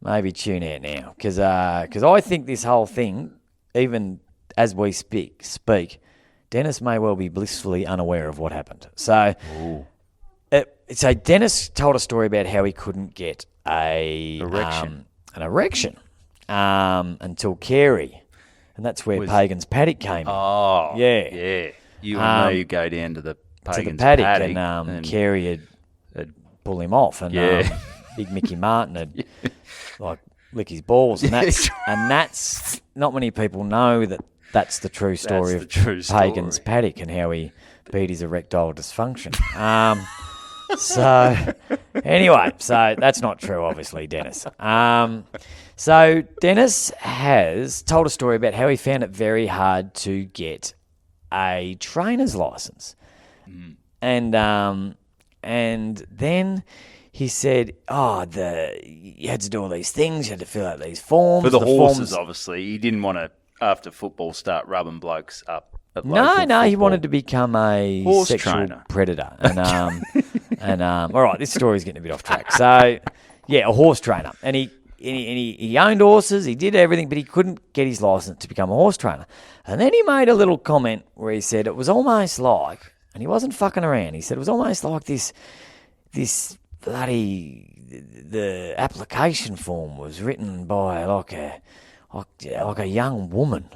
C: maybe tune out now because I think this whole thing, even as we speak, Dennis may well be blissfully unaware of what happened. So, so Dennis told a story about how he couldn't get an erection until Carey, and that's where Pagan's paddock came in.
B: Oh, yeah. You and me go down to the Pagan's paddock,
C: and Carey had pull him off, and Big Mickey Martin had like lick his balls, and that's not many people know that. That's the true story of Pagan's paddock and how he beat his erectile dysfunction. So that's not true, obviously, Dennis. So Dennis has told a story about how he found it very hard to get a trainer's license. And then he said, you had to do all these things, you had to fill out these forms.
B: For the horses, obviously. He didn't want to, after football, start rubbing blokes up at local football.
C: He wanted to become a
B: horse
C: sexual
B: trainer.
C: Predator. And all right, this story's getting a bit off track. So, a horse trainer. And he owned horses, he did everything, but he couldn't get his license to become a horse trainer. And then he made a little comment where he said it was almost like, and he wasn't fucking around, he said it was almost like this bloody, the application form was written by like a young woman.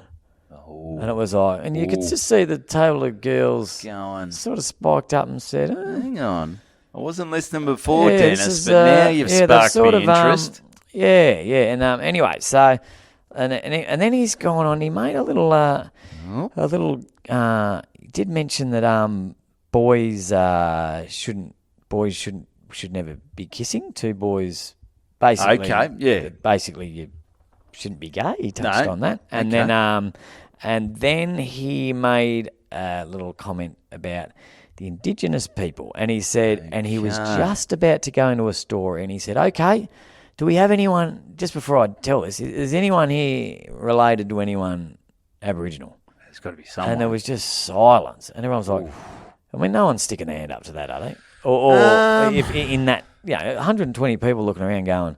C: And it was like, and you could just see the table of girls
B: going,
C: sort of spiked up and said,
B: hang on, I wasn't listening before, Dennis, but now you've sparked me interest.
C: And anyway, so, and then he's gone on, he made a little, he did mention that boys should never be kissing. Two boys, basically.
B: Okay, yeah.
C: Basically, you shouldn't be gay. He touched on that, and then he made a little comment about the Indigenous people, and he said, and he was just about to go into a store, and he said, "Okay, do we have anyone?" Just before I tell this, is anyone here related to anyone Aboriginal?
B: There's got to be someone.
C: And there was just silence, and everyone was like, I mean, no one's sticking a hand up to that, are they? Or if in that, 120 people looking around going,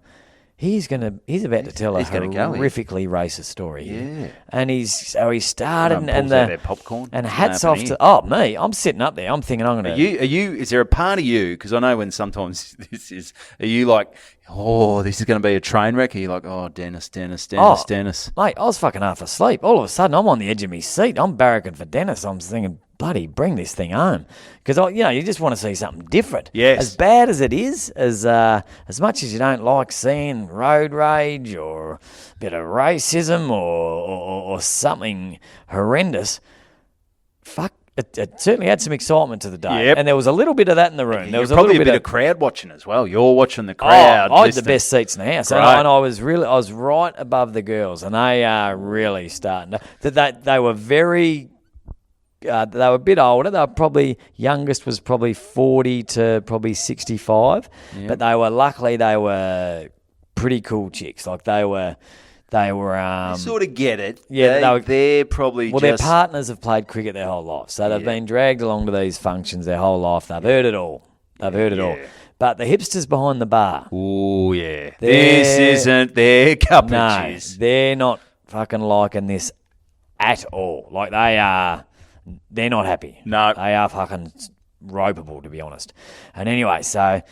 C: he's about to tell a horrifically racist story.
B: Yeah.
C: And he started and
B: their popcorn.
C: And hats off to me. I'm sitting up there. I'm thinking I'm going to.
B: Is there a part of you? Because I know when sometimes are you like, this is going to be a train wreck? Are you like, Dennis?
C: Mate, I was fucking half asleep. All of a sudden, I'm on the edge of my seat. I'm barracking for Dennis. I'm thinking, bloody bring this thing home. Because, you just want to see something different.
B: Yes.
C: As bad as it is, as much as you don't like seeing road rage or a bit of racism or something horrendous, fuck, it certainly had some excitement to the day.
B: Yep.
C: And there was a little bit of that in the room. There was
B: probably a bit of crowd watching as well. You're watching the crowd.
C: I had the best seats in the house. And I was right above the girls, and they are really starting to. They were very. They were a bit older. They were probably, youngest was probably 40 to probably 65. Yep. But luckily they were pretty cool chicks. Like they were.
B: You sort of get it.
C: Yeah,
B: they're probably.
C: Their partners have played cricket their whole life, so they've been dragged along to these functions their whole life. They've heard it all. All. But the hipsters behind the bar.
B: Oh yeah, this isn't their cup of cheese.
C: They're not fucking liking this at all. Like they are. They're not happy.
B: No.
C: They are fucking ropeable, to be honest. And anyway, so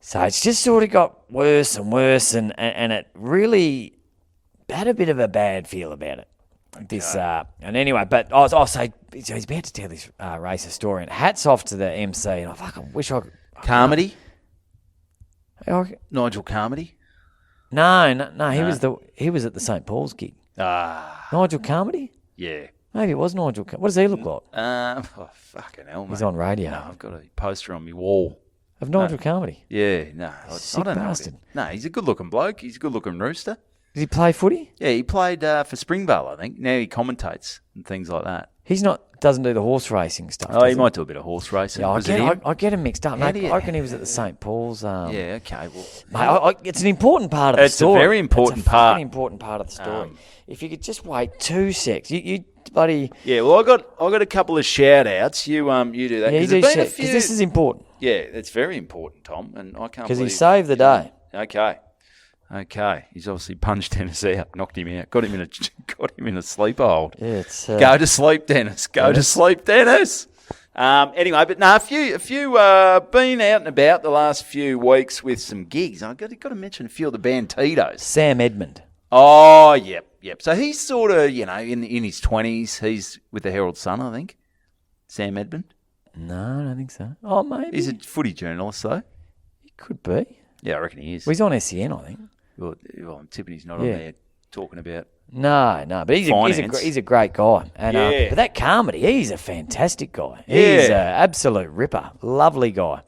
C: it's just sort of got worse and worse, and it really had a bit of a bad feel about it. Okay. And anyway, but I'll say, so he's about to tell this racist story, and hats off to the MC, and I fucking wish I could.
B: Carmody? Nigel Carmody?
C: No, he was at the St. Paul's gig. Nigel Carmody?
B: Yeah.
C: Maybe it was Nigel. What does he look like?
B: Fucking hell, mate.
C: He's on radio.
B: No, I've got a poster on my wall.
C: Of Nigel Carmody?
B: Yeah, no.
C: Sick
B: I don't
C: bastard.
B: know. No, he's a good-looking bloke. He's a good-looking rooster.
C: Did he play footy?
B: Yeah, he played for Springvale, I think. Now he commentates and things like that.
C: He's doesn't do the horse racing stuff.
B: He might do a bit of horse racing.
C: Yeah, I get him mixed up. I reckon he was at the St. Paul's.
B: Yeah, okay.
C: Well, mate, it's an important part of the story.
B: It's a very important part.
C: It's a important part of the story. If you could just wait 2 secs, you buddy.
B: Yeah, well, I got a couple of shout outs. You do that.
C: Yeah, you do shout, because this is important.
B: Yeah, it's very important, Tom, and I can't.
C: Because he saved the day.
B: Okay. Okay, he's obviously punched Dennis out, knocked him out, got him in a sleeper hold.
C: Yeah, it's
B: Go to sleep, Dennis. Go to sleep, Dennis. Anyway, but no, a few been out and about the last few weeks with some gigs. I've got to mention a few of the Bantitos.
C: Sam Edmund.
B: Oh, yep. So he's sort of, in his 20s. He's with the Herald Sun, I think. Sam Edmund.
C: No, I don't think so. Oh, maybe.
B: He's a footy journalist, though.
C: He could be.
B: Yeah, I reckon he is.
C: Well, he's on SEN, I think.
B: Well, I'm tipping he's not on there talking about.
C: No, but he's a great guy. And but that Carmody, he's a fantastic guy. He's an absolute ripper. Lovely guy.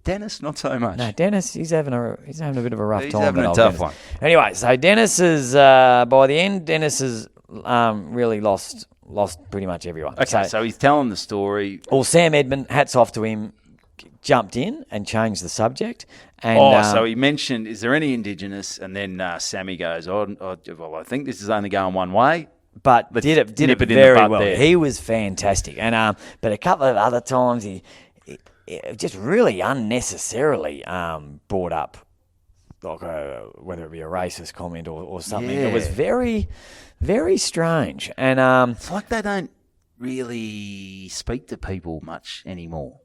B: Dennis, not so much.
C: No, Dennis, he's having a bit of a rough time.
B: He's having a tough one.
C: Anyway, so Dennis is by the end, Dennis has really lost pretty much everyone.
B: Okay, so he's telling the story.
C: Well, Sam Edmund, hats off to him, jumped in and changed the subject. And,
B: so he mentioned, is there any Indigenous? And then Sammy goes, well, I think this is only going one way.
C: But did it very well. There. He was fantastic. And but a couple of other times he just really unnecessarily brought up like whether it be a racist comment or something. It was very, very strange. And
B: it's like they don't really speak to people much anymore.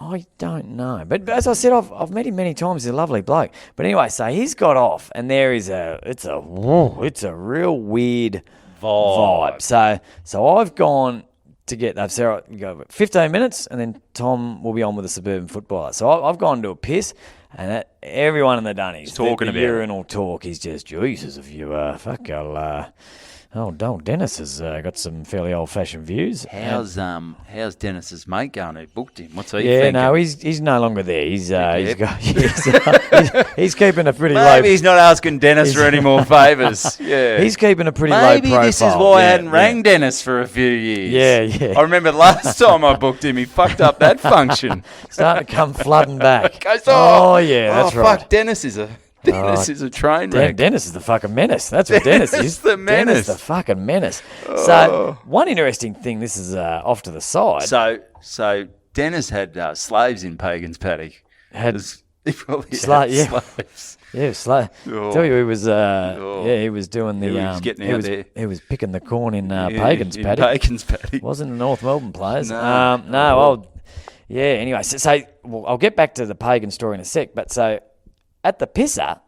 C: I don't know. But as I said, I've met him many times. He's a lovely bloke. But anyway, so he's got off, and there is it's a real weird vibe. So I've gone to get that. So we go 15 minutes, and then Tom will be on with the suburban footballer. So I've gone to a piss, and everyone in the Dunnies
B: talking about
C: urinal talk is just Jesus. If you Dennis has got some fairly old-fashioned views.
B: How's Dennis's mate going? Who booked him? What's he
C: thinking?
B: thinking?
C: No, he's no longer there. He's keeping a pretty low.
B: Maybe he's not asking Dennis for any more favours. Yeah,
C: he's keeping a pretty low profile.
B: Maybe this is why I hadn't rang Dennis for a few years.
C: Yeah.
B: I remember last time I booked him, he fucked up that function.
C: Starting to come flooding back.
B: Goes,
C: that's right.
B: Fuck, Dennis is a train wreck.
C: Dennis is the fucking menace. That's what Dennis is.
B: The menace.
C: Dennis the fucking menace. So one interesting thing, this is off to the side.
B: So Dennis had slaves in Pagan's paddock. He probably had slaves.
C: Yeah, slow. Tell you, he was he was doing the
B: he was getting out there.
C: He was picking the corn in Pagan's paddock.
B: Pagan's paddock.
C: Wasn't the North Melbourne players.
B: No.
C: Anyway, so I'll get back to the Pagan story in a sec, but so at the pisser,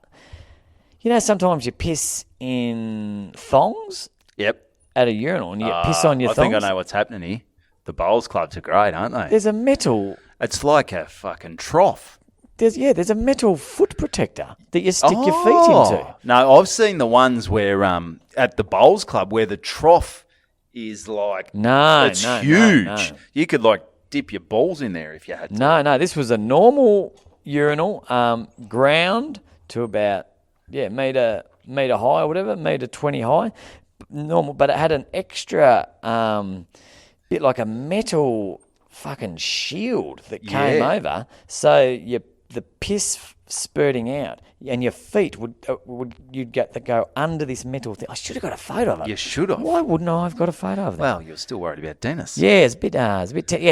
C: sometimes you piss in thongs.
B: Yep.
C: At a urinal, and you get piss on your thongs.
B: I think I know what's happening here. The bowls clubs are great, aren't they?
C: There's a metal.
B: It's like a fucking trough.
C: There's a metal foot protector that you stick your feet into.
B: No, I've seen the ones where at the bowls club where the trough is like it's huge. No. You could like dip your balls in there if you had to.
C: No, this was a normal urinal, ground to about meter high or whatever, meter 20 high, normal, but it had an extra bit like a metal fucking shield that came over, so the piss spurting out, and your feet you'd get to go under this metal thing. I should have got a photo of it.
B: You should have.
C: Why wouldn't I have got a photo of that?
B: Well, you're still worried about Dennis.
C: Yeah, it's a bit.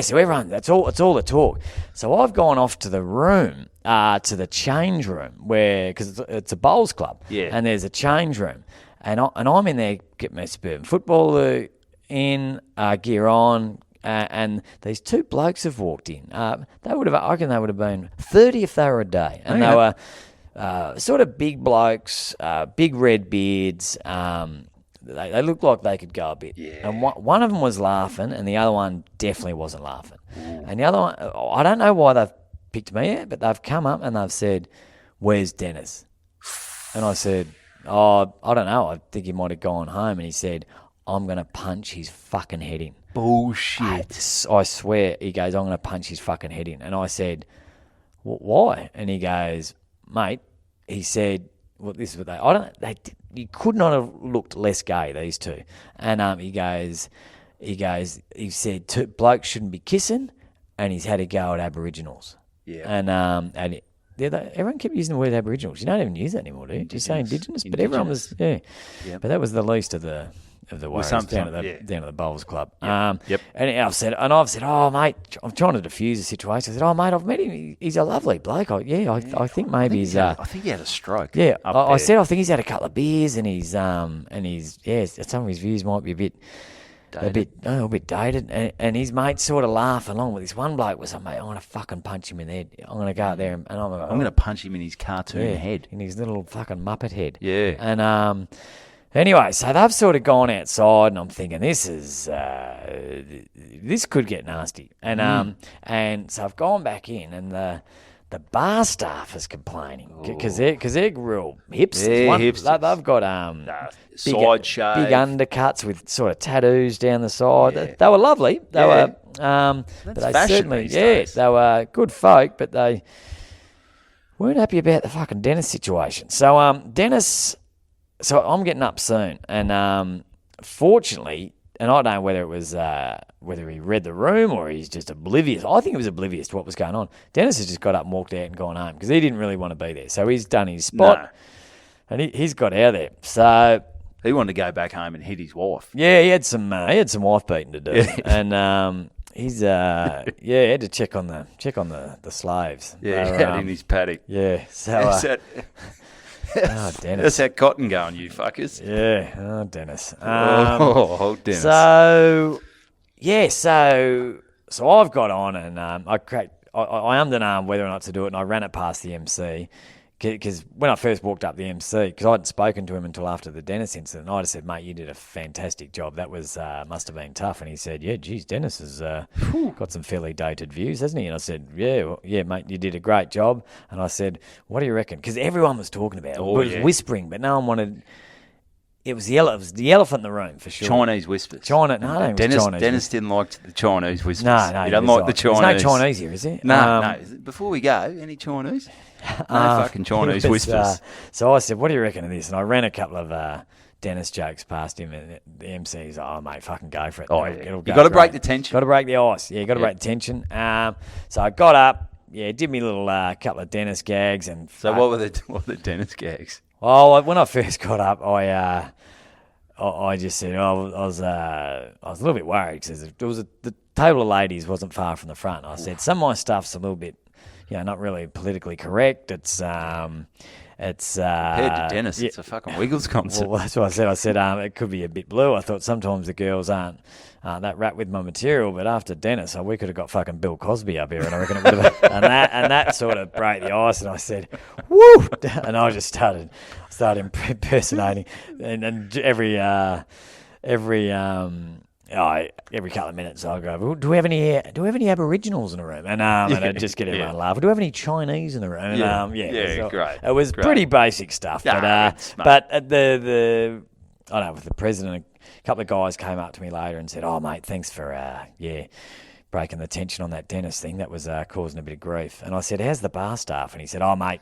C: So everyone, it's all the talk. So I've gone off to the room, to the change room, because it's a bowls club.
B: Yeah.
C: And there's a change room, and I'm in there, get my suburban footballer in, gear on. And these two blokes have walked in. I reckon they would have been 30 if they were a day. And they were sort of big blokes, big red beards. They looked like they could go a bit.
B: Yeah.
C: And one of them was laughing, and the other one definitely wasn't laughing. Ooh. And the other one, I don't know why they've picked me yet, but they've come up and they've said, "Where's Dennis?" And I said, "Oh, I don't know. I think he might have gone home." And he said, "I'm going to punch his fucking head in."
B: Bullshit.
C: I swear. He goes, "I'm going to punch his fucking head in." And I said, "Why?" And he goes, "Mate," he said, "well, this is what you could not have looked less gay, these two." And he said, blokes shouldn't be kissing, and he's had a go at Aboriginals.
B: Yeah.
C: And everyone kept using the word Aboriginals. You don't even use that anymore, do you? Do you say Indigenous? But everyone was, yeah. But that was the least of the of the Warriors down at the Bowls Club.
B: Yep.
C: And I've said, oh mate, I'm trying to diffuse the situation. I said, oh mate, I've met him. He's a lovely bloke. I think maybe he's.
B: I think he had a stroke.
C: Yeah, I said I think he's had a couple of beers and he's some of his views might be a bit dated, and his mates sort of laugh along with this one bloke was like, mate, I'm going to fucking punch him in the head. I'm going to go out there and I'm
B: going to punch him in his cartoon head.
C: In his little fucking Muppet head.
B: Yeah.
C: And anyway, so they've sort of gone outside and I'm thinking this could get nasty. And and so I've gone back in and the bar staff is complaining because they're real hipsters. They've got
B: side shave,
C: big undercuts with sort of tattoos down the side. Yeah. They were lovely. They were, but they certainly, they were good folk, but they weren't happy about the fucking Dennis situation. So Dennis, so I'm getting up soon, and fortunately. And I don't know whether it was whether he read the room or he's just oblivious. I think he was oblivious to what was going on. Dennis has just got up and walked out and gone home because he didn't really want to be there. So he's done his spot, and he's got out of there. So
B: he wanted to go back home and hit his wife.
C: Yeah, he had some wife beating to do, and he's had to check on the slaves.
B: Yeah, he had in his paddock.
C: Yeah, so. Oh, Dennis.
B: That's that cotton going, you fuckers.
C: Yeah. Oh, Dennis.
B: Dennis.
C: So I've got on and I undone whether or not to do it, and I ran it past the MC because when I first walked up the MC, because I hadn't spoken to him until after the Dennis incident, I just said, mate, you did a fantastic job. That was must have been tough. And he said, yeah, geez, Dennis has got some fairly dated views, hasn't he? And I said, yeah, mate, you did a great job. And I said, what do you reckon? Because everyone was talking about it. It was whispering, but no one wanted... It was the elephant in the room, for sure.
B: Chinese whispers. Dennis didn't like the Chinese whispers.
C: No,
B: he doesn't like the Chinese.
C: There's no Chinese here, is there?
B: No. Before we go, any Chinese? No fucking Chinese whispers.
C: So I said, what do you reckon of this? And I ran a couple of Dennis jokes past him, and the MC's like, oh, mate, fucking go for it.
B: Oh, you got to break the tension.
C: Got to break the ice. Yeah, got to break the tension. So I got up, did me little couple of Dennis gags. And
B: so what were the Dennis gags?
C: Oh, when I first got up, I just said I was a little bit worried because the table of ladies wasn't far from the front. I said some of my stuff's a little bit, not really politically correct. It's compared
B: to Dennis, it's a fucking Wiggles concert.
C: Well, that's what I said. I said it could be a bit blue. I thought sometimes the girls aren't that wrapped with my material, but after Dennis, we could have got fucking Bill Cosby up here, and I reckon it would have. and that sort of broke the ice. And I said, "Woo!" And I just started impersonating, and every couple of minutes I go, well, do we have any Aboriginals in the room? And I'd just get everyone laughing. Do we have any Chinese in the room? And,
B: great.
C: It was pretty basic stuff. But at the I don't know, with the president, a couple of guys came up to me later and said, "Oh, mate, thanks for breaking the tension on that Dennis thing. That was causing a bit of grief." And I said, "How's the bar staff?" And he said, "Oh, mate,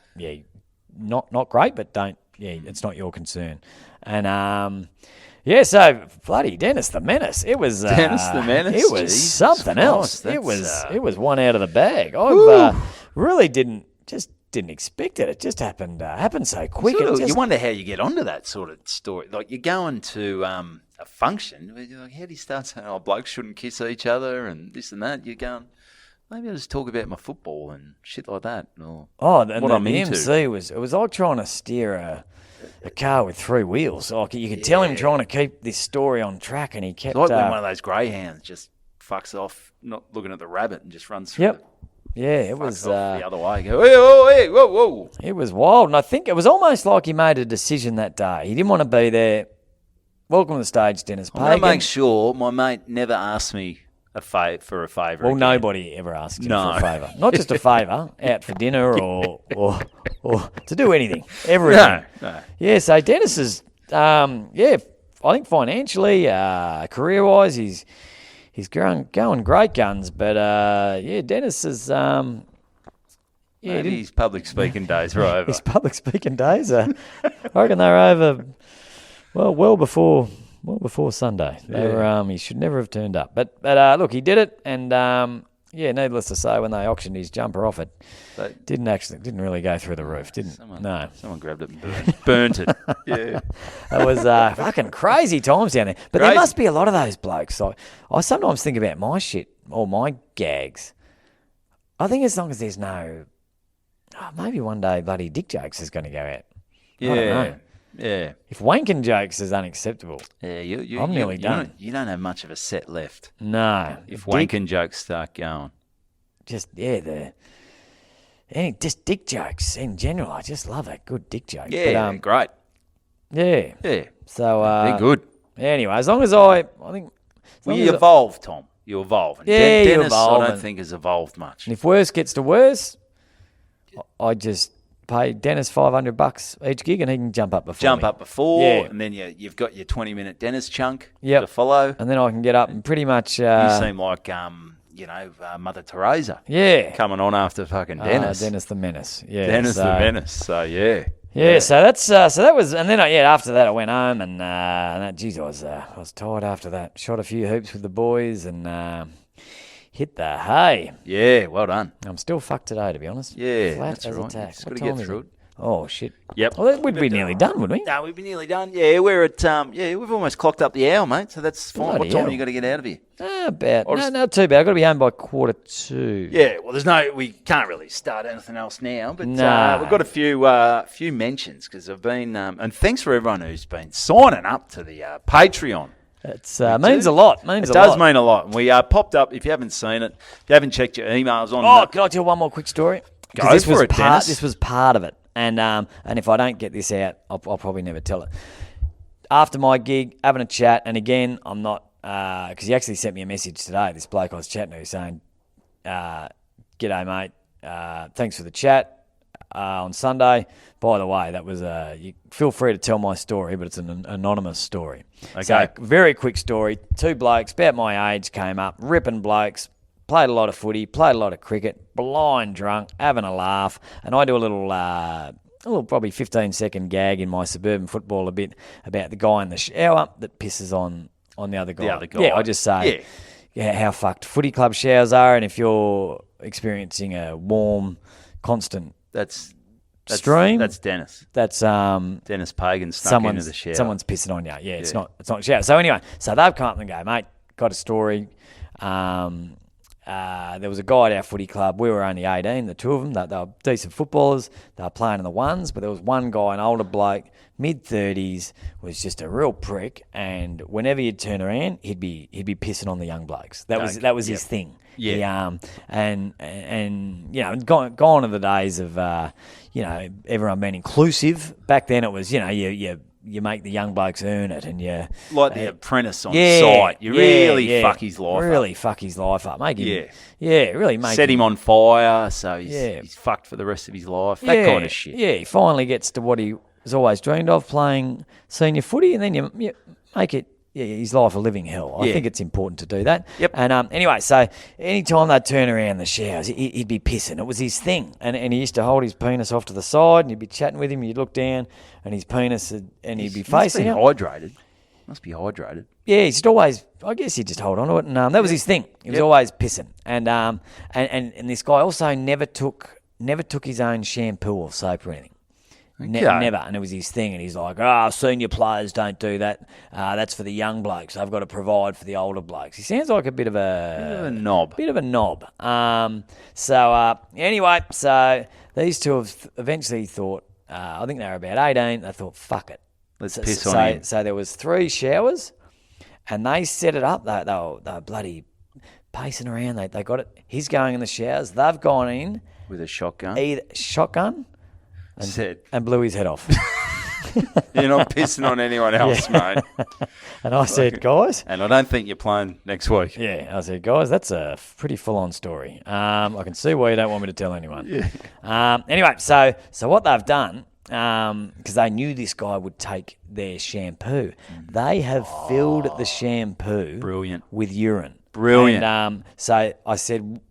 C: not great, but it's not your concern." And so bloody Dennis the Menace. It was
B: Dennis the Menace.
C: It was Jesus something else. It was one out of the bag. I really didn't expect it. It just happened so quick.
B: You wonder how you get onto that sort of story. Like you're going to a function. You're like, how do you start saying, "Oh, blokes shouldn't kiss each other" and this and that? You're going, maybe I'll just talk about my football and shit like that. Or
C: and what I'm into. MC was like trying to steer a car with three wheels. Like you could tell him trying to keep this story on track, and he kept.
B: It's like when one of those greyhounds just fucks off, not looking at the rabbit, and just runs through.
C: Yep. It was
B: the other way. Go, hey, whoa.
C: It was wild, and I think it was almost like he made a decision that day. He didn't want to be there. Welcome to the stage, Dennis Pagan.
B: I'm going to make sure my mate never asks me for a favour.
C: Well, nobody ever asks him for a favour. Not just a favour, out for dinner or to do anything. Everything.
B: No.
C: Yeah, so Dennis is, I think financially, career-wise, he's going great guns. But, Dennis is...
B: his public speaking days are over.
C: His public speaking days I reckon they're over, well before Sunday. He should never have turned up. But look, he did it, and needless to say, when they auctioned his jumper off, it
B: But
C: didn't really go through the roof, no.
B: someone grabbed it and burnt it. Yeah.
C: It was fucking crazy times down there. But there
B: Crazy.
C: must be a lot of those blokes. Like, I sometimes think about my shit or my gags. I think as long as there's no... maybe one day bloody dick jokes is going to go out.
B: Yeah.
C: I don't know.
B: Yeah.
C: If wanking jokes is unacceptable,
B: Yeah,
C: I'm nearly done.
B: You don't have much of a set left.
C: no.
B: If
C: Dick-
B: wanking jokes start going.
C: just just dick jokes in general. I just love a good dick joke.
B: Yeah,
C: But,
B: great.
C: yeah.
B: Yeah,
C: So
B: they're good.
C: Anyway, as long as I think.
B: Well, you evolve, Tom. You evolve. And
C: Yeah, you
B: Dennis,
C: evolve
B: I don't
C: and-
B: think has evolved much.
C: And if worse gets to worse, I just pay Dennis $500 each gig, and he can jump up before
B: Jump
C: me.
B: up before,
C: Yeah.
B: and then you've got your 20-minute Dennis chunk
C: Yep.
B: to follow.
C: And then I can get up and pretty much.
B: You seem like, Mother Teresa
C: yeah.
B: coming on after fucking Dennis.
C: Dennis the Menace. Yeah.
B: Dennis
C: so,
B: the Menace. So, yeah.
C: Yeah, so that's so that was, and then after that I went home and that. Geez, I was tired after that. Shot a few hoops with the boys and hit the hay.
B: Yeah, well done.
C: I'm still fucked today, to be honest.
B: Yeah,
C: Flat
B: that's
C: as a
B: right.
C: tack.
B: Just
C: What
B: gotta
C: time
B: get
C: is
B: through
C: it?
B: it.
C: Oh shit.
B: Yep.
C: Well, we'd be nearly done, wouldn't we?
B: No, we'd be nearly done. Yeah, we're at we've almost clocked up the hour, mate. So that's fine.
C: Bloody
B: What time
C: hell.
B: you got to get out of here?
C: About.
B: Or just-
C: Not too bad. I've got to be home by 1:45.
B: Yeah, well, we can't really start anything else now, but
C: Nah.
B: we've got a few mentions because I've been, and thanks for everyone who's been signing up to the Patreon.
C: It's means a lot. Means
B: It
C: a lot.
B: does mean a lot. And we popped up, if you haven't seen it, if you haven't checked your emails on.
C: Oh, can I tell one more quick story? 'Cause
B: Go for it, Dennis.
C: This was part of it, and if I don't get this out, I'll probably never tell it. After my gig, having a chat, and again, I'm not because he actually sent me a message today. This bloke I was chatting to saying, "G'day, mate. Thanks for the chat on Sunday. By the way, that was you feel free to tell my story, but it's an anonymous story.
B: Okay.
C: So, very quick story. Two blokes about my age came up, ripping blokes. Played a lot of footy, played a lot of cricket, blind drunk, having a laugh, and I do a little probably 15-second gag in my suburban football a bit about the guy in the shower that pisses on the other guy.
B: The other guy.
C: Yeah, I just say how fucked footy club showers are, and if you're experiencing a warm, constant
B: That's
C: stream,
B: That's Dennis.
C: that's
B: Dennis Pagan snuck into the shower.
C: someone's pissing on you. Yeah, it's not a shower. So anyway, so they've come up and go, mate, got a story. There was a guy at our footy club. We were only 18, the two of them. They were decent footballers. They were playing in the ones, but there was one guy, an older bloke, mid-30s, was just a real prick. And whenever you'd turn around, he'd be pissing on the young blokes. That was his thing.
B: Yeah.
C: And gone are the days of everyone being inclusive. Back then it was you make the young blokes earn it, and you
B: Like the apprentice on site. You really fuck his life up.
C: Really fuck his life up. Make him,
B: Yeah.
C: really make
B: Set him on fire, so
C: Yeah.
B: he's fucked for the rest of his life. That kind of shit.
C: Yeah, he finally gets to what he has always dreamed of, playing senior footy, and then you make it his life a living hell. I think it's important to do that.
B: Yep.
C: And anyway, so anytime they'd turn around the showers, he'd be pissing. It was his thing. And he used to hold his penis off to the side, and you'd be chatting with him, you'd look down, and his penis, and he'd be facing
B: Must
C: it.
B: be hydrated. Must be hydrated.
C: Yeah, he's just always. I guess he'd just hold on to it, and that was his thing. He was always pissing, and this guy also never took his own shampoo or soap or anything. Never, and it was his thing, and he's like, senior players don't do that. That's for the young blokes. They've got to provide for the older blokes. He sounds like a bit of a
B: knob.
C: Anyway, so these two have eventually thought. I think they were about 18. They thought, fuck it.
B: Let's piss on him.
C: So there was 3 showers, and they set it up. They were bloody pacing around. They got it. He's going in the showers. They've gone in
B: With a shotgun.
C: either shotgun
B: Said,
C: and blew his head off.
B: you're not pissing on anyone else, mate.
C: And I said, guys.
B: And I don't think you're playing next week.
C: Yeah, I said, guys, that's a pretty full-on story. I can see why you don't want me to tell anyone. Yeah. Anyway, so what they've done, because they knew this guy would take their shampoo, they have filled the shampoo
B: Brilliant.
C: with urine.
B: Brilliant.
C: And so I said,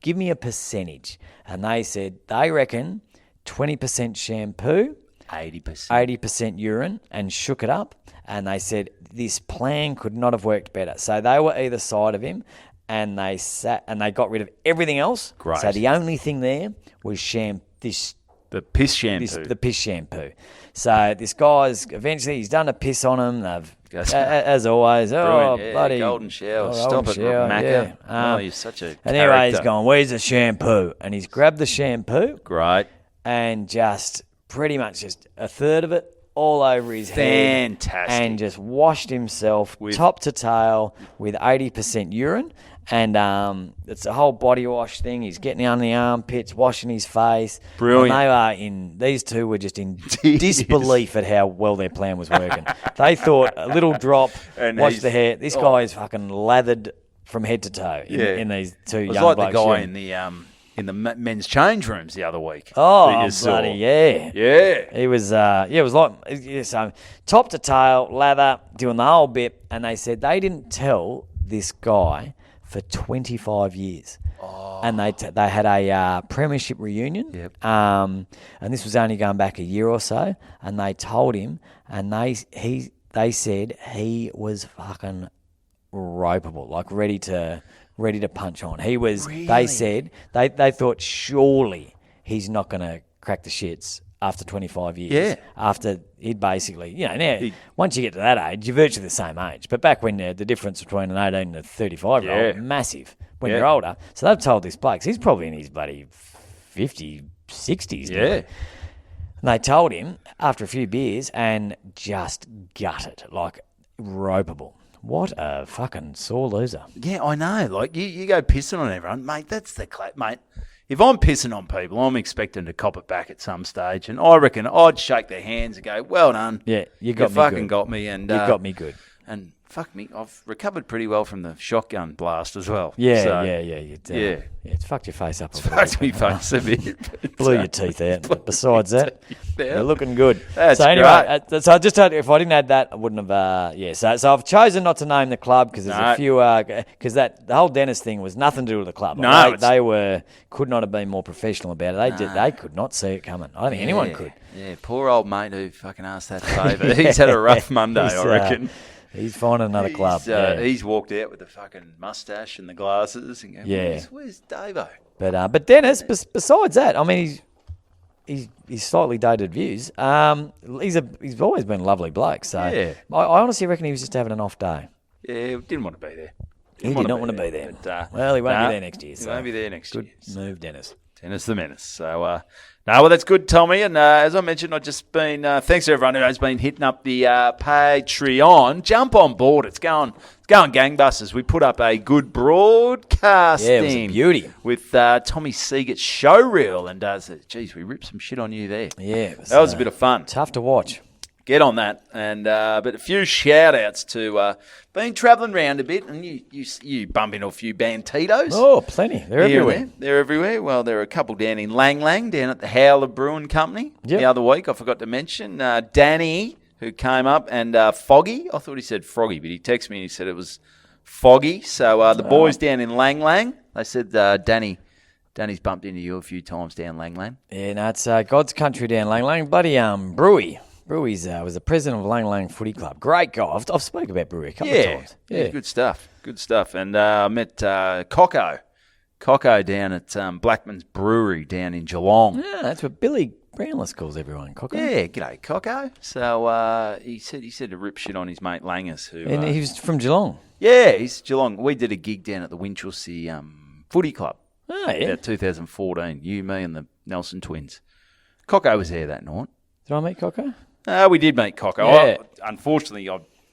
C: give me a percentage. And they said they reckon 20% shampoo,
B: 80%.
C: 80% urine, and shook it up. And they said this plan could not have worked better. So they were either side of him, and they got rid of everything else.
B: Great.
C: So the only thing there was
B: the piss shampoo.
C: the piss shampoo. So this guy's eventually he's done a piss on him. They've as always.
B: Brilliant, yeah,
C: bloody
B: golden shower.
C: golden
B: Stop it,
C: shower,
B: Macca.
C: yeah.
B: You're such a
C: And anyway, he's
B: character.
C: gone, where's the shampoo? And he's grabbed the shampoo
B: Great.
C: and just pretty much just a third of it all over his head.
B: Fantastic.
C: And just washed himself top to tail with 80% urine. And it's a whole body wash thing. He's getting on the armpits, washing his face.
B: Brilliant.
C: And these two were just in disbelief at how well their plan was working. They thought a little drop,
B: And
C: wash
B: he's-
C: the hair. This guy is fucking lathered from head to toe in these two
B: It was
C: young
B: like the
C: blokes.
B: guy in the men's change rooms the other week. that
C: Oh,
B: you saw.
C: bloody yeah.
B: Yeah.
C: He was, it was like, so top to tail, lather, doing the whole bit. And they said they didn't tell this guy for 25 years. Oh. And they had a premiership reunion.
B: Yep.
C: And this was only going back a year or so. And they told him, and they said he was fucking ropeable, like ready to punch on. He was.
B: Really?
C: They said they thought surely he's not going to crack the shits after 25 years.
B: Yeah.
C: After he'd basically, now once you get to that age, you're virtually the same age. But back when the difference between an 18 and a 35-year-old, massive when you're older. So they've told this bloke, he's probably in his bloody 50s, 60s.
B: Yeah.
C: And they told him after a few beers and just gutted, like ropeable. What a fucking sore loser.
B: Yeah, I know. Like, you go pissing on everyone. Mate, that's the mate. If I'm pissing on people, I'm expecting to cop it back at some stage. And I reckon I'd shake their hands and go, well done.
C: Yeah, you got me
B: fucking
C: good.
B: got me. And,
C: You got me good.
B: And fuck me, I've recovered pretty well from the shotgun blast as well.
C: Yeah,
B: So,
C: yeah. It's fucked your face up a bit.
B: fucked me face a bit.
C: Blew your teeth out. But besides that, you're looking good.
B: That's
C: so anyway, so I just told you, if I didn't add that, I wouldn't have. So I've chosen not to name the club because there's a few. Because the whole Dennis thing was nothing to do with the club.
B: No,
C: they could not have been more professional about it. They could not see it coming. I don't think anyone could.
B: Yeah, poor old mate who fucking asked that favour. He's had a rough Monday, I reckon.
C: He's finding another club.
B: He's walked out with the fucking mustache and the glasses and going, where's Davo?
C: But Dennis, besides that, I mean, he's slightly dated views. He's always been a lovely bloke. So I honestly reckon he was just having an off day.
B: Yeah, didn't want to be there.
C: He did not want to be there.
B: But,
C: well, he won't be there next year.
B: He won't be there next year.
C: Good move, Dennis.
B: Dennis the Menace. So, well, that's good, Tommy. And as I mentioned, I've just been, thanks to everyone who has been hitting up the Patreon. Jump on board. It's going gangbusters. We put up a good broadcasting.
C: Yeah, it was a beauty.
B: With Tommy Siegert's showreel. And, geez, we ripped some shit on you there.
C: Yeah.
B: That was a bit of fun.
C: Tough to watch.
B: Get on that. And but a few shout-outs to been travelling around a bit, and you bump into a few Bantitos.
C: Oh, plenty. They're everywhere.
B: They're everywhere. Well, there are a couple down in Lang Lang, down at the Howler Brewing Company the other week. I forgot to mention Danny, who came up, and Foggy. I thought he said Froggy, but he texted me and he said it was Foggy. So the boys down in Lang Lang, they said Danny's bumped into you a few times down Lang Lang.
C: Yeah, no, it's God's country down Lang Lang. Bloody Brewy. Brewy's was the president of Lang Lang Footy Club. Great guy. I've spoken about Brewy a couple of times.
B: Yeah, good stuff. And I met Coco down at Blackman's Brewery down in Geelong.
C: Yeah, that's what Billy Brownless calls everyone, Coco.
B: Yeah, g'day, Coco. So he said to rip shit on his mate Langers, who
C: And he was from Geelong.
B: Yeah, he's Geelong. We did a gig down at the Winchelsea Footy Club.
C: Oh, yeah.
B: About 2014. You, me, and the Nelson twins. Coco was there that night.
C: Did I meet Coco?
B: We did meet Coco.
C: Yeah.
B: Unfortunately,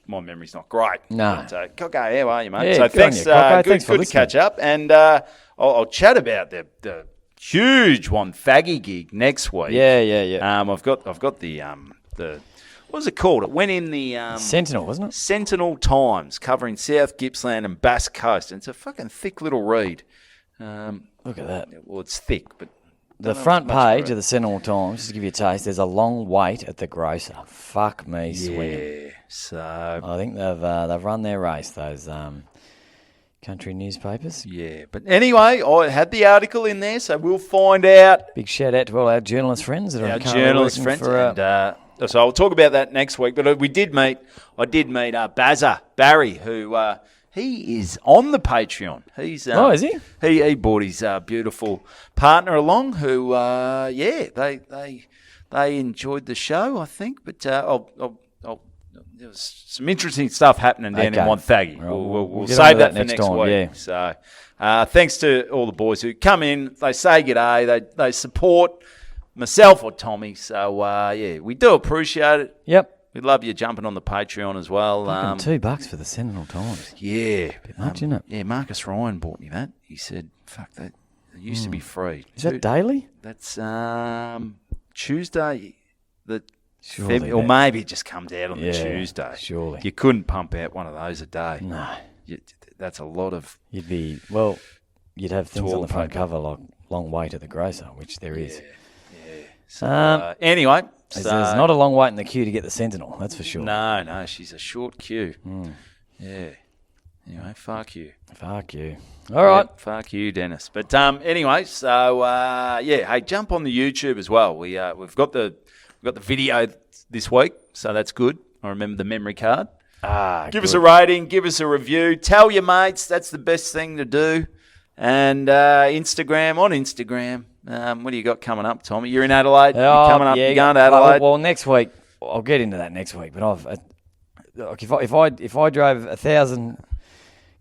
B: my memory's not great.
C: No.
B: But, Coco, how are you, mate?
C: Yeah,
B: so
C: good
B: thanks,
C: on you, Coco. Thanks for
B: good to
C: listening.
B: catch up. And I'll chat about the huge one faggy gig next week.
C: Yeah.
B: I've got the what was it called? It went in the
C: Sentinel, wasn't it?
B: Sentinel Times, covering South Gippsland and Bass Coast. And it's a fucking thick little read.
C: Look at that.
B: Well, it's thick, but
C: The front page of the Sentinel Times, just to give you a taste, there's a long wait at the grocer. Fuck me, swinging.
B: yeah. So
C: I think they've run their race, those country newspapers.
B: yeah, but anyway, I had the article in there, so we'll find out.
C: Big shout out to all our journalist friends that are
B: Our
C: currently
B: journalist
C: working
B: friends,
C: for,
B: and so I'll talk about that next week. But I did meet Bazza Barry, who he is on the Patreon. He's
C: is he?
B: He brought his beautiful partner along, who they enjoyed the show, I think. But there was some interesting stuff happening down in Wonthaggi. We'll save that for next week.
C: Yeah.
B: So thanks to all the boys who come in. They say g'day. They support myself or Tommy. So we do appreciate it.
C: Yep.
B: We love you jumping on the Patreon as well.
C: $2 for the Sentinel Times.
B: Yeah.
C: Bit much, isn't it?
B: Yeah, Marcus Ryan bought me that. He said, fuck that. It used to be free.
C: Is that daily?
B: That's Tuesday.
C: Surely
B: maybe it just comes out on the Tuesday.
C: Surely.
B: You couldn't pump out one of those a day.
C: No.
B: That's a lot of...
C: You'd have things on the front cover like Long Way to the Grocer, which there is.
B: Yeah. So, anyway...
C: There's not a long wait in the queue to get the Sentinel, that's for sure.
B: No, she's a short queue. Yeah. Anyway, fuck you.
C: Fuck you. All right.
B: Fuck you, Dennis. But anyway, so hey, jump on the YouTube as well. We've got the video this week, so that's good. I remember the memory card. Give us a rating, give us a review, tell your mates. That's the best thing to do. And on Instagram. What do you got coming up, Tommy? You're in Adelaide. You're coming up. You're going to Adelaide.
C: Well, next week I'll get into that next week. But if I drove 1,000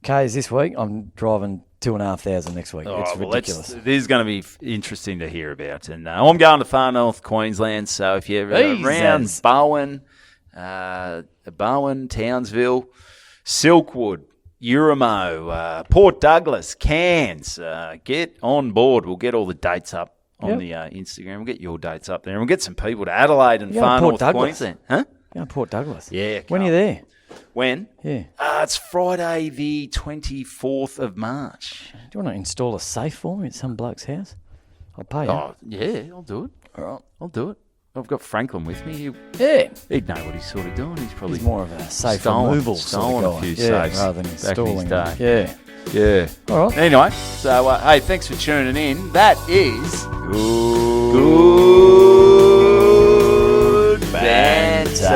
C: k's this week, I'm driving 2,500 next week. It's ridiculous.
B: This is going to be interesting to hear about. And I'm going to far north Queensland. So if you're around Bowen, Townsville, Silkwood, Uramo, Port Douglas, Cairns, get on board. We'll get all the dates up on the Instagram. We'll get your dates up there. And we'll get some people to Adelaide and far north Queensland. Huh?
C: Going to Port Douglas.
B: Yeah.
C: When are you there?
B: When?
C: Yeah.
B: It's Friday the 24th of March.
C: Do you want to install a safe for me at some bloke's house? I'll pay you.
B: Oh, yeah, I'll do it.
C: All right.
B: I'll do it. I've got Franklin with me. He'd know what he's sort of doing. He's
C: more of a safe removal
B: stolen
C: sort of
B: a few
C: guy.
B: safes
C: rather than installing
B: back in his day.
C: Yeah.
B: All right. Anyway, so hey, thanks for tuning in. That is good banter.